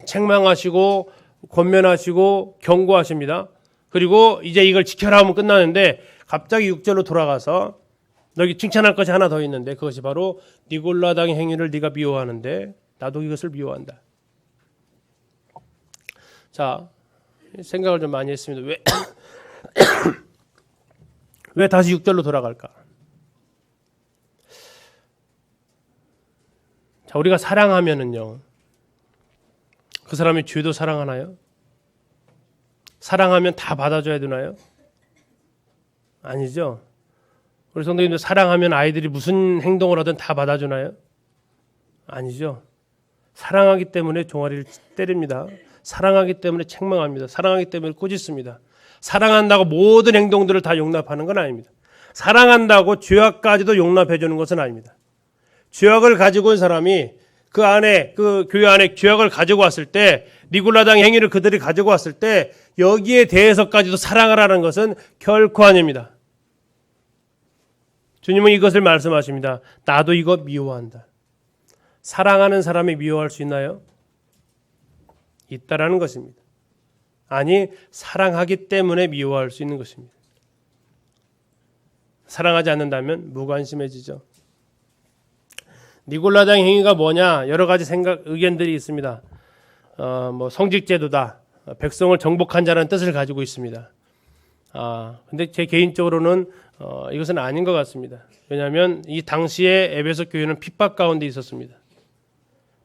S1: 책망하시고 권면하시고 경고하십니다. 그리고 이제 이걸 지켜라 하면 끝나는데 갑자기 6절로 돌아가서 너기 칭찬할 것이 하나 더 있는데 그것이 바로 니골라당의 행위를 네가 미워하는데 나도 이것을 미워한다. 자, 생각을 좀 많이 했습니다. 왜 다시 6절로 돌아갈까? 자, 우리가 사랑하면은요, 그 사람이 죄도 사랑하나요? 사랑하면 다 받아줘야 되나요? 아니죠. 우리 성도님들 사랑하면 아이들이 무슨 행동을 하든 다 받아주나요? 아니죠. 사랑하기 때문에 종아리를 때립니다. 사랑하기 때문에 책망합니다. 사랑하기 때문에 꾸짖습니다. 사랑한다고 모든 행동들을 다 용납하는 건 아닙니다. 사랑한다고 죄악까지도 용납해 주는 것은 아닙니다. 죄악을 가지고 온 사람이 그 안에 그 교회 안에 죄악을 가지고 왔을 때 니골라당 행위를 그들이 가지고 왔을 때 여기에 대해서까지도 사랑하라는 것은 결코 아닙니다. 주님은 이것을 말씀하십니다. 나도 이거 미워한다. 사랑하는 사람이 미워할 수 있나요? 있다라는 것입니다. 아니, 사랑하기 때문에 미워할 수 있는 것입니다. 사랑하지 않는다면 무관심해지죠. 니골라당 행위가 뭐냐? 여러 가지 의견들이 있습니다. 성직제도다. 백성을 정복한 자라는 뜻을 가지고 있습니다. 근데 제 개인적으로는 이것은 아닌 것 같습니다. 왜냐하면 이 당시에 에베소 교회는 핍박 가운데 있었습니다.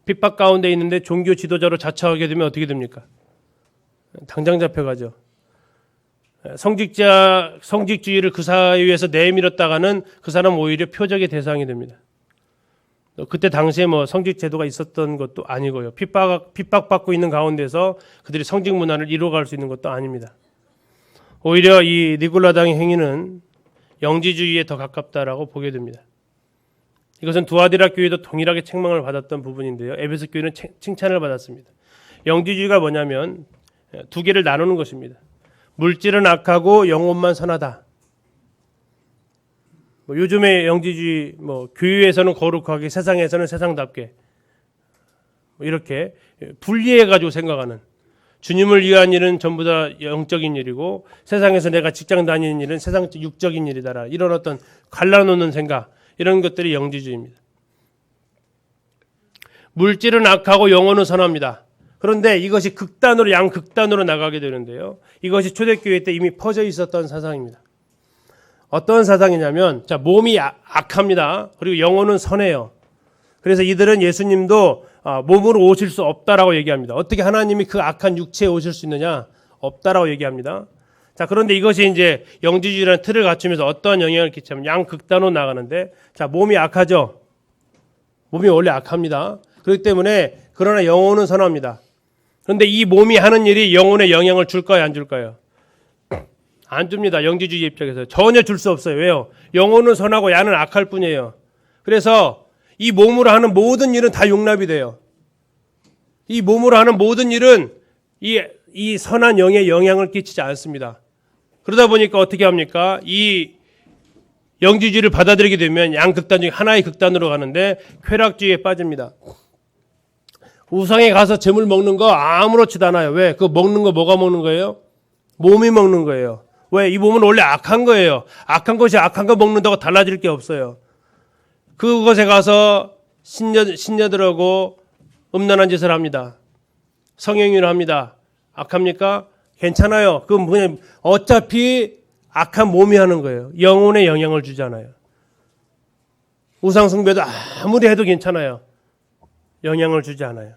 S1: 핍박 가운데 있는데 종교 지도자로 자처하게 되면 어떻게 됩니까? 당장 잡혀가죠. 성직주의를 그 사회에서 내밀었다가는 그 사람 오히려 표적의 대상이 됩니다. 그때 당시에 성직 제도가 있었던 것도 아니고요. 핍박받고 있는 가운데서 그들이 성직 문화를 이루어갈 수 있는 것도 아닙니다. 오히려 이 니골라당의 행위는 영지주의에 더 가깝다라고 보게 됩니다. 이것은 두아디라 교회도 동일하게 책망을 받았던 부분인데요. 에베소 교회는 칭찬을 받았습니다. 영지주의가 뭐냐면 두 개를 나누는 것입니다. 물질은 악하고 영혼만 선하다. 요즘의 영지주의 교회에서는 거룩하게 세상에서는 세상답게 이렇게 분리해가지고 생각하는, 주님을 위한 일은 전부 다 영적인 일이고 세상에서 내가 직장 다니는 일은 세상 육적인 일이다. 이런 어떤 갈라놓는 생각, 이런 것들이 영지주의입니다. 물질은 악하고 영혼은 선합니다. 그런데 이것이 양극단으로 나가게 되는데요. 이것이 초대교회 때 이미 퍼져 있었던 사상입니다. 어떤 사상이냐면, 몸이 악합니다. 그리고 영혼은 선해요. 그래서 이들은 예수님도 몸으로 오실 수 없다라고 얘기합니다. 어떻게 하나님이 그 악한 육체에 오실 수 있느냐? 없다라고 얘기합니다. 그런데 이것이 이제 영지주의라는 틀을 갖추면서 어떠한 영향을 끼치냐면 양극단으로 나가는데, 몸이 악하죠. 몸이 원래 악합니다. 그렇기 때문에 그러나 영혼은 선합니다. 그런데 이 몸이 하는 일이 영혼에 영향을 줄까요, 안 줄까요? 안 줍니다. 영지주의 입장에서 전혀 줄 수 없어요. 왜요? 영혼은 선하고 야는 악할 뿐이에요. 그래서 이 몸으로 하는 모든 일은 다 용납이 돼요. 이 몸으로 하는 모든 일은 이 선한 영에 영향을 끼치지 않습니다. 그러다 보니까 어떻게 합니까? 이 영지주의를 받아들이게 되면 양극단 중에 하나의 극단으로 가는데 쾌락주의에 빠집니다. 우상에 가서 재물 먹는 거 아무렇지도 않아요. 왜? 그거 먹는 거 뭐가 먹는 거예요? 몸이 먹는 거예요. 왜? 이 몸은 원래 악한 거예요. 악한 것이 악한 거 먹는다고 달라질 게 없어요. 그곳에 가서 신녀들하고 음란한 짓을 합니다. 성행위를 합니다. 악합니까? 괜찮아요. 그건 그냥 어차피 악한 몸이 하는 거예요. 영혼에 영향을 주잖아요. 우상 숭배도 아무리 해도 괜찮아요. 영향을 주지 않아요.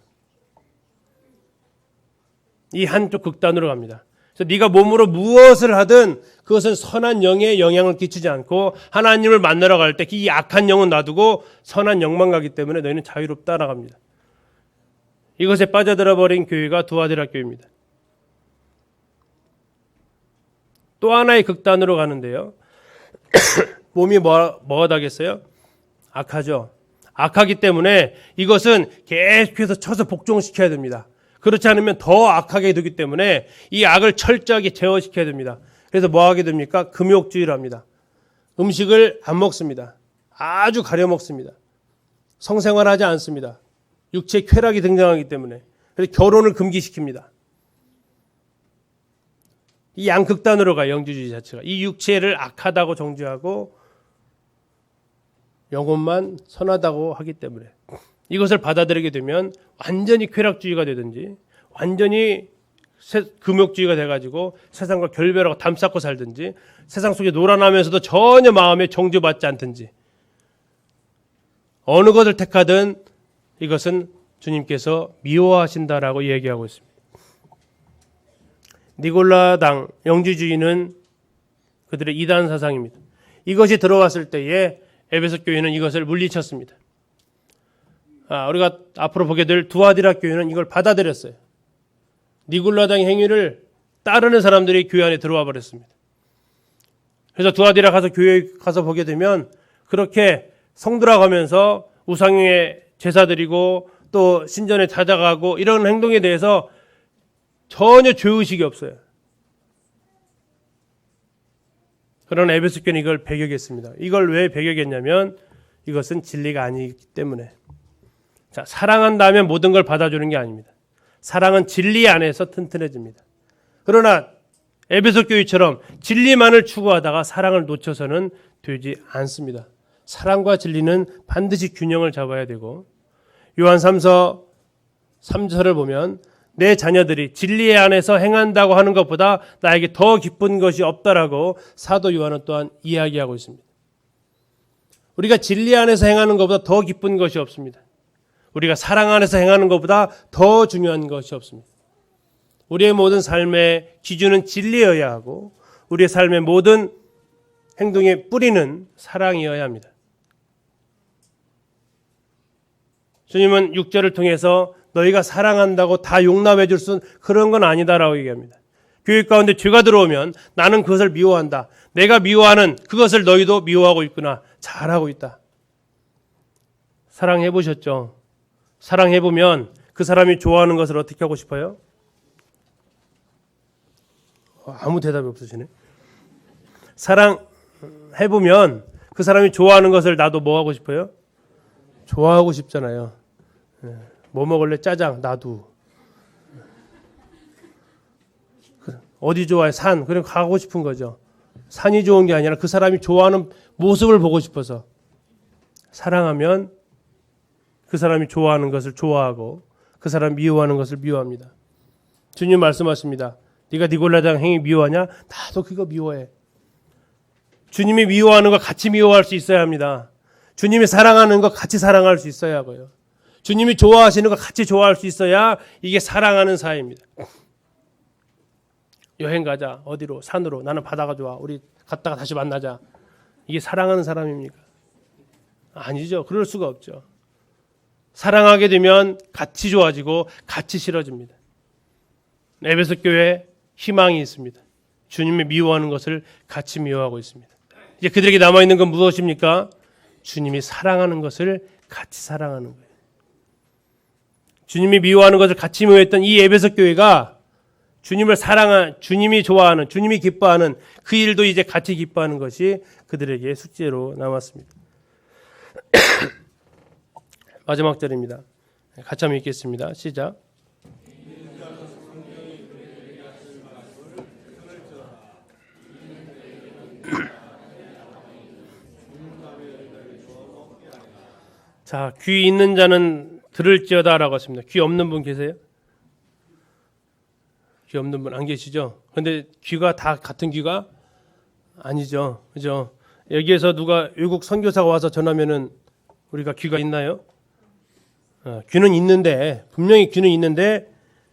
S1: 이 한쪽 극단으로 갑니다. 그래서 네가 몸으로 무엇을 하든 그것은 선한 영에 영향을 끼치지 않고 하나님을 만나러 갈 때 이 악한 영은 놔두고 선한 영만 가기 때문에 너희는 자유롭다 나갑니다. 이것에 빠져들어 버린 교회가 두아디라 교회입니다. 또 하나의 극단으로 가는데요. 몸이 뭐가 다겠어요? 악하죠. 악하기 때문에 이것은 계속해서 쳐서 복종시켜야 됩니다. 그렇지 않으면 더 악하게 되기 때문에 이 악을 철저하게 제어시켜야 됩니다. 그래서 뭐 하게 됩니까? 금욕주의를 합니다. 음식을 안 먹습니다. 아주 가려 먹습니다. 성생활하지 않습니다. 육체 쾌락이 등장하기 때문에. 그래서 결혼을 금기시킵니다. 이 양극단으로 가요. 영주주의 자체가. 이 육체를 악하다고 정죄하고 영혼만 선하다고 하기 때문에 이것을 받아들이게 되면 완전히 쾌락주의가 되든지 완전히 금욕주의가 돼가지고 세상과 결별하고 담쌓고 살든지 세상 속에 놀아나면서도 전혀 마음에 정죄받지 않든지 어느 것을 택하든 이것은 주님께서 미워하신다라고 얘기하고 있습니다. 니골라당 영주주의는 그들의 이단 사상입니다. 이것이 들어왔을 때에 에베소 교회는 이것을 물리쳤습니다. 우리가 앞으로 보게 될 두아디라 교회는 이걸 받아들였어요. 니골라당 행위를 따르는 사람들이 교회 안에 들어와 버렸습니다. 그래서 두아디라 가서 교회 가서 보게 되면 그렇게 성들어가면서 우상에 제사 드리고 또 신전에 찾아가고 이런 행동에 대해서 전혀 죄의식이 없어요. 그러나 에베소 교회는 이걸 배격했습니다. 이걸 왜 배격했냐면 이것은 진리가 아니기 때문에. 자, 사랑한다면 모든 걸 받아주는 게 아닙니다. 사랑은 진리 안에서 튼튼해집니다. 그러나 에베소 교회처럼 진리만을 추구하다가 사랑을 놓쳐서는 되지 않습니다. 사랑과 진리는 반드시 균형을 잡아야 되고 요한 3서 3절을 보면 내 자녀들이 진리 안에서 행한다고 하는 것보다 나에게 더 기쁜 것이 없다라고 사도 요한은 또한 이야기하고 있습니다. 우리가 진리 안에서 행하는 것보다 더 기쁜 것이 없습니다. 우리가 사랑 안에서 행하는 것보다 더 중요한 것이 없습니다. 우리의 모든 삶의 기준은 진리여야 하고 우리의 삶의 모든 행동의 뿌리는 사랑이어야 합니다. 주님은 6절을 통해서 너희가 사랑한다고 다 용납해 줄 수 그런 건 아니다라고 얘기합니다. 교회 가운데 죄가 들어오면 나는 그것을 미워한다. 내가 미워하는 그것을 너희도 미워하고 있구나. 잘하고 있다. 사랑해 보셨죠? 사랑해 보면 그 사람이 좋아하는 것을 어떻게 하고 싶어요? 아무 대답이 없으시네. 사랑해 보면 그 사람이 좋아하는 것을 나도 뭐 하고 싶어요? 좋아하고 싶잖아요. 뭐 먹을래? 짜장. 나도. 어디 좋아해? 산. 그럼 가고 싶은 거죠. 산이 좋은 게 아니라 그 사람이 좋아하는 모습을 보고 싶어서. 사랑하면 그 사람이 좋아하는 것을 좋아하고 그 사람이 미워하는 것을 미워합니다. 주님 말씀하십니다. 네가 니골라당 행위 미워하냐? 나도 그거 미워해. 주님이 미워하는 거 같이 미워할 수 있어야 합니다. 주님이 사랑하는 거 같이 사랑할 수 있어야 하고요. 주님이 좋아하시는 거 같이 좋아할 수 있어야 이게 사랑하는 사이입니다. 여행 가자. 어디로? 산으로. 나는 바다가 좋아. 우리 갔다가 다시 만나자. 이게 사랑하는 사람입니까? 아니죠. 그럴 수가 없죠. 사랑하게 되면 같이 좋아지고 같이 싫어집니다. 에베소 교회에 희망이 있습니다. 주님이 미워하는 것을 같이 미워하고 있습니다. 이제 그들에게 남아있는 건 무엇입니까? 주님이 사랑하는 것을 같이 사랑하는 거예요. 주님이 미워하는 것을 같이 미워했던 이 에베소 교회가 주님을 사랑한, 주님이 좋아하는, 주님이 기뻐하는 그 일도 이제 같이 기뻐하는 것이 그들에게 숙제로 남았습니다. 마지막 절입니다. 같이 한번 읽겠습니다. 시작. 자, 귀 있는 자는 들을지어다라고 했습니다. 귀 없는 분 계세요? 귀 없는 분 안 계시죠? 그런데 귀가 다 같은 귀가 아니죠. 그죠? 여기에서 누가 외국 선교사가 와서 전하면은 우리가 귀가 있나요? 귀는 있는데, 분명히 귀는 있는데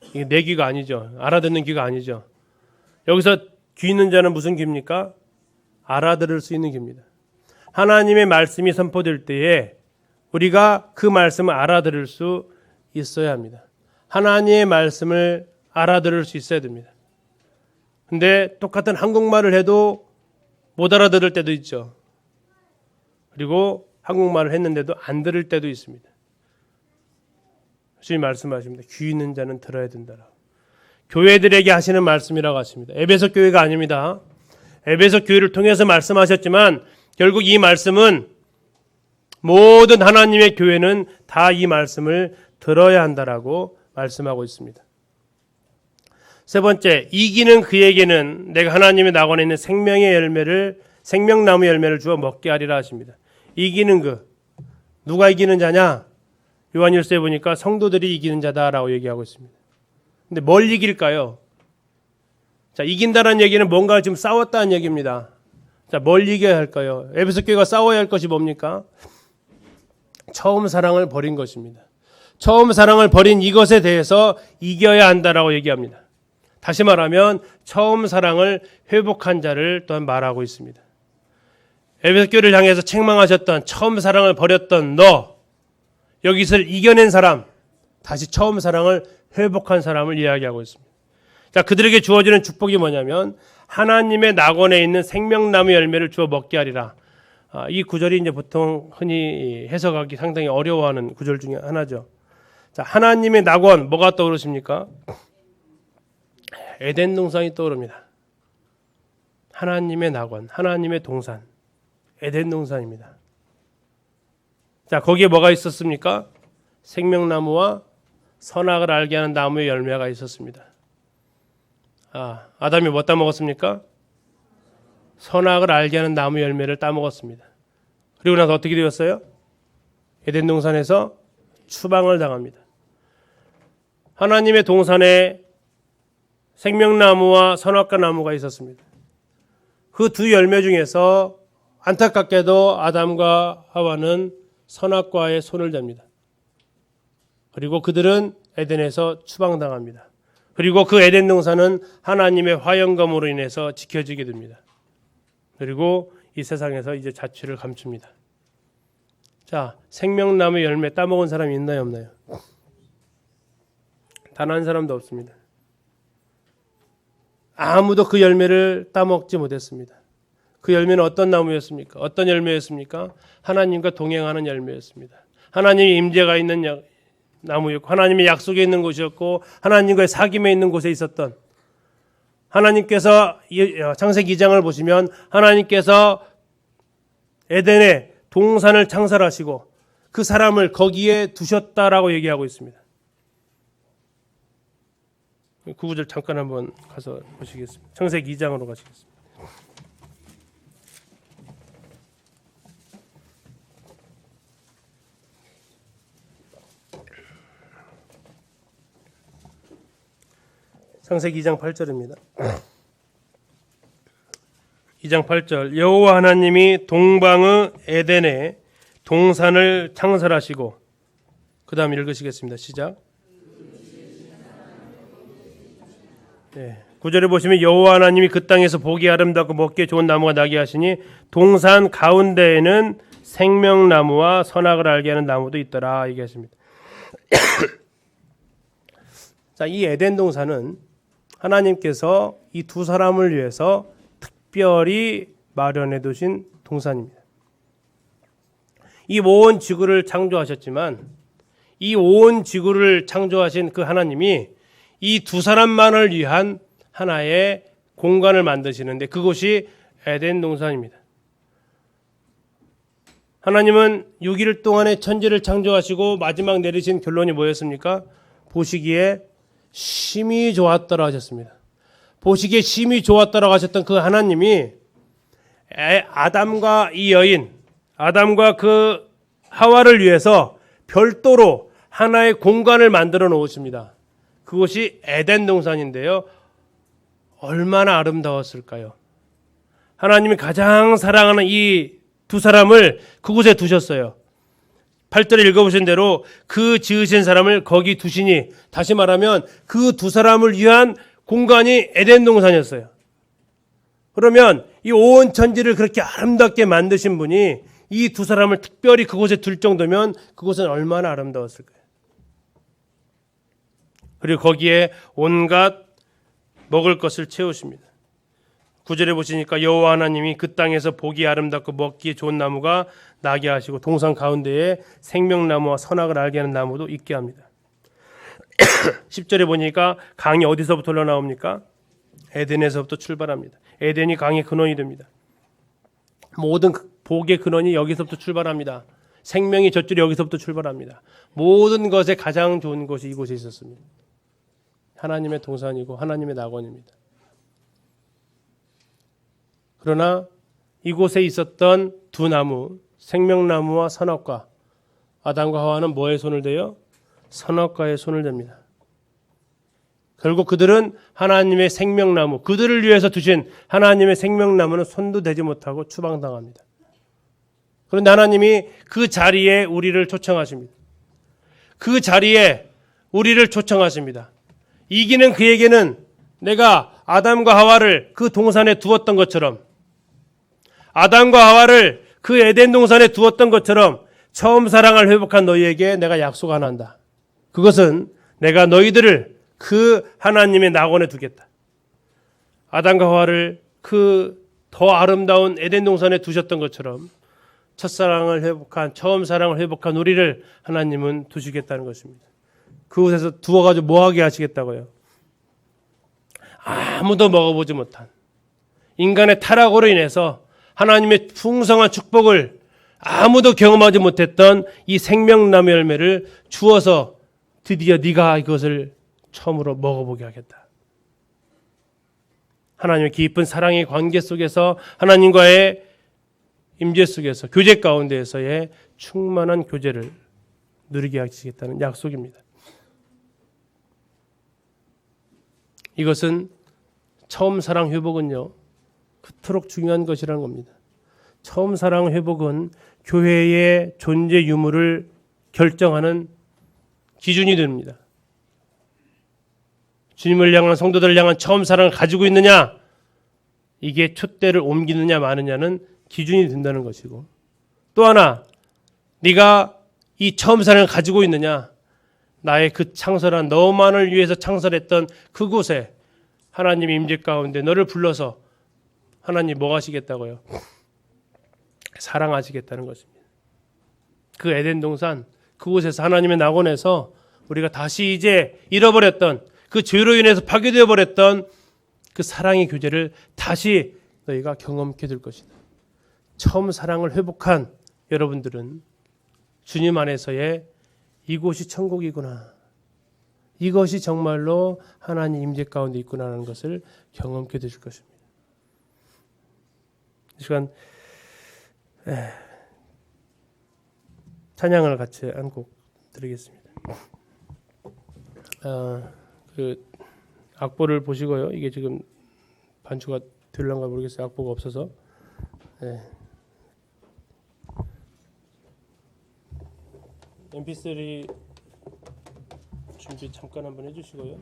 S1: 이게 내 귀가 아니죠. 알아듣는 귀가 아니죠. 여기서 귀 있는 자는 무슨 귀입니까? 알아들을 수 있는 귀입니다. 하나님의 말씀이 선포될 때에 우리가 그 말씀을 알아들을 수 있어야 합니다. 하나님의 말씀을 알아들을 수 있어야 됩니다. 근데 똑같은 한국말을 해도 못 알아들을 때도 있죠. 그리고 한국말을 했는데도 안 들을 때도 있습니다. 주님 말씀하십니다. 귀 있는 자는 들어야 된다라고. 교회들에게 하시는 말씀이라고 하십니다. 에베소 교회가 아닙니다. 에베소 교회를 통해서 말씀하셨지만 결국 이 말씀은 모든 하나님의 교회는 다 이 말씀을 들어야 한다라고 말씀하고 있습니다. 세 번째, 이기는 그에게는 내가 하나님의 낙원에 있는 생명나무 열매를 주어 먹게 하리라 하십니다. 이기는 그, 누가 이기는 자냐? 요한일서에 보니까 성도들이 이기는 자다라고 얘기하고 있습니다. 근데 뭘 이길까요? 자, 이긴다는 얘기는 뭔가 지금 싸웠다는 얘기입니다. 자, 뭘 이겨야 할까요? 에베소 교회가 싸워야 할 것이 뭡니까? 처음 사랑을 버린 것입니다. 처음 사랑을 버린 이것에 대해서 이겨야 한다라고 얘기합니다. 다시 말하면 처음 사랑을 회복한 자를 또한 말하고 있습니다. 에베소 교회를 향해서 책망하셨던 처음 사랑을 버렸던 너, 여기서 이겨낸 사람, 다시 처음 사랑을 회복한 사람을 이야기하고 있습니다. 자, 그들에게 주어지는 축복이 뭐냐면 하나님의 낙원에 있는 생명나무 열매를 주어 먹게 하리라. 이 구절이 이제 보통 흔히 해석하기 상당히 어려워하는 구절 중에 하나죠. 자, 하나님의 낙원, 뭐가 떠오르십니까? 에덴 동산이 떠오릅니다. 하나님의 낙원, 하나님의 동산, 에덴 동산입니다. 자, 거기에 뭐가 있었습니까? 생명나무와 선악을 알게 하는 나무의 열매가 있었습니다. 아담이 뭐 따먹었습니까? 선악을 알게 하는 나무 열매를 따먹었습니다. 그리고 나서 어떻게 되었어요? 에덴 동산에서 추방을 당합니다. 하나님의 동산에 생명나무와 선악과 나무가 있었습니다. 그 두 열매 중에서 안타깝게도 아담과 하와는 선악과의 손을 잡니다. 그리고 그들은 에덴에서 추방당합니다. 그리고 그 에덴 동산은 하나님의 화영검으로 인해서 지켜지게 됩니다. 그리고 이 세상에서 이제 자취를 감춥니다. 자, 생명나무 열매 따먹은 사람이 있나요, 없나요? 단 한 사람도 없습니다. 아무도 그 열매를 따먹지 못했습니다. 그 열매는 어떤 나무였습니까? 어떤 열매였습니까? 하나님과 동행하는 열매였습니다. 하나님의 임재가 있는 나무였고 하나님의 약속에 있는 곳이었고 하나님과의 사귐에 있는 곳에 있었던, 하나님께서 창세기 2장을 보시면 하나님께서 에덴의 동산을 창설하시고 그 사람을 거기에 두셨다라고 얘기하고 있습니다. 그 구절 잠깐 한번 가서 보시겠습니다. 창세기 2장으로 가시겠습니다. 창세기 2장 8절입니다. 2장 8절, 여호와 하나님이 동방의 에덴에 동산을 창설하시고, 그 다음 읽으시겠습니다. 시작. 네, 9절에 보시면 여호와 하나님이 그 땅에서 보기 아름답고 먹기에 좋은 나무가 나게 하시니 동산 가운데에는 생명나무와 선악을 알게 하는 나무도 있더라 얘기하십니다. 자, 이 에덴 동산은 하나님께서 이 두 사람을 위해서 특별히 마련해 두신 동산입니다. 이 온 지구를 창조하셨지만 이 온 지구를 창조하신 그 하나님이 이 두 사람만을 위한 하나의 공간을 만드시는데 그곳이 에덴 동산입니다. 하나님은 6일 동안의 천지를 창조하시고 마지막 내리신 결론이 뭐였습니까? 보시기에 심히 좋았더라 하셨습니다. 보시기에 심히 좋았더라 하셨던 그 하나님이 아담과 이 여인, 아담과 그 하와를 위해서 별도로 하나의 공간을 만들어 놓으십니다. 그곳이 에덴 동산인데요. 얼마나 아름다웠을까요? 하나님이 가장 사랑하는 이 두 사람을 그곳에 두셨어요. 8절에 읽어보신 대로 그 지으신 사람을 거기 두시니, 다시 말하면 그 두 사람을 위한 공간이 에덴 동산이었어요. 그러면 이 온 천지를 그렇게 아름답게 만드신 분이 이 두 사람을 특별히 그곳에 둘 정도면 그곳은 얼마나 아름다웠을까요? 그리고 거기에 온갖 먹을 것을 채우십니다. 9절에 보시니까 여호와 하나님이 그 땅에서 보기 아름답고 먹기에 좋은 나무가 나게 하시고 동산 가운데에 생명나무와 선악을 알게 하는 나무도 있게 합니다. 10절에 보니까 강이 어디서부터 흘러나옵니까? 에덴에서부터 출발합니다. 에덴이 강의 근원이 됩니다. 모든 복의 근원이 여기서부터 출발합니다. 생명의 젖줄이 여기서부터 출발합니다. 모든 것에 가장 좋은 것이 이곳에 있었습니다. 하나님의 동산이고 하나님의 낙원입니다. 그러나 이곳에 있었던 두 나무, 생명나무와 선악과, 아담과 하와는 뭐에 손을 대요? 선악과에 손을 댑니다. 결국 그들은 하나님의 생명나무, 그들을 위해서 두신 하나님의 생명나무는 손도 대지 못하고 추방당합니다. 그런데 하나님이 그 자리에 우리를 초청하십니다. 그 자리에 우리를 초청하십니다. 이기는 그에게는 내가 아담과 하와를 그 동산에 두었던 것처럼, 아담과 하와를 그 에덴 동산에 두었던 것처럼 처음 사랑을 회복한 너희에게 내가 약속 하나 한다. 그것은 내가 너희들을 그 하나님의 낙원에 두겠다. 아담과 하와를 그 더 아름다운 에덴 동산에 두셨던 것처럼 첫사랑을 회복한, 처음 사랑을 회복한 우리를 하나님은 두시겠다는 것입니다. 그곳에서 두어가지고 뭐하게 하시겠다고요? 아무도 먹어보지 못한, 인간의 타락으로 인해서 하나님의 풍성한 축복을 아무도 경험하지 못했던 이 생명나무 열매를 주어서 드디어 네가 이것을 처음으로 먹어보게 하겠다. 하나님의 깊은 사랑의 관계 속에서, 하나님과의 임재 속에서, 교제 가운데에서의 충만한 교제를 누리게 하시겠다는 약속입니다. 이것은 처음 사랑 회복은요, 그토록 중요한 것이라는 겁니다. 처음 사랑 회복은 교회의 존재 유무를 결정하는 기준이 됩니다. 주님을 향한, 성도들을 향한 처음 사랑을 가지고 있느냐, 이게 촛대를 옮기느냐 마느냐는 기준이 된다는 것이고, 또 하나, 네가 이 처음 사랑을 가지고 있느냐, 나의 그 창설한, 너만을 위해서 창설했던 그곳에 하나님의 임재 가운데 너를 불러서 하나님 뭐 하시겠다고요? 사랑하시겠다는 것입니다. 그 에덴 동산, 그곳에서, 하나님의 낙원에서 우리가 다시 이제 잃어버렸던, 그 죄로 인해서 파괴되어 버렸던 그 사랑의 교제를 다시 너희가 경험케 될 것이다. 처음 사랑을 회복한 여러분들은 주님 안에서의 이곳이 천국이구나, 이것이 정말로 하나님 임재 가운데 있구나라는 것을 경험케 되실 것입니다. 이 시간 찬양을 같이 한 곡 드리겠습니다. 그 악보를 보시고요. 이게 지금 반주가 될런가 모르겠어요. 악보가 없어서. MP3 준비 잠깐 한번 해주시고요.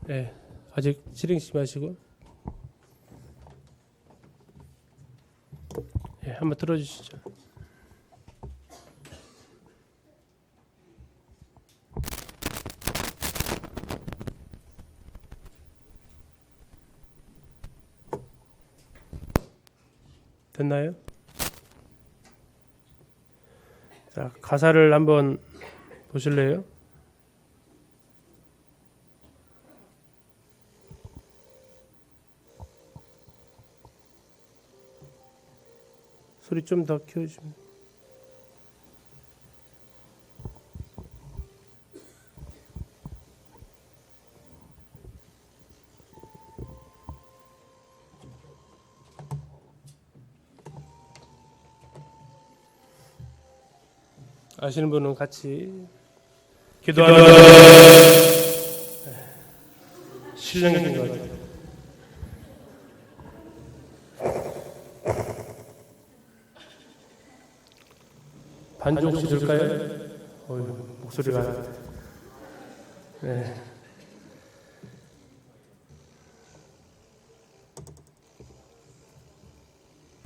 S1: 네, 아직 실행시 마시고, 네, 한번 들어주시죠. 됐나요? 자, 가사를 한번 보실래요? 소리 좀 더 키워주시면. 아시는 분은 같이 기도하는 신령인 것 같아요. 반주 혹시 들을까요? 목소리가 네.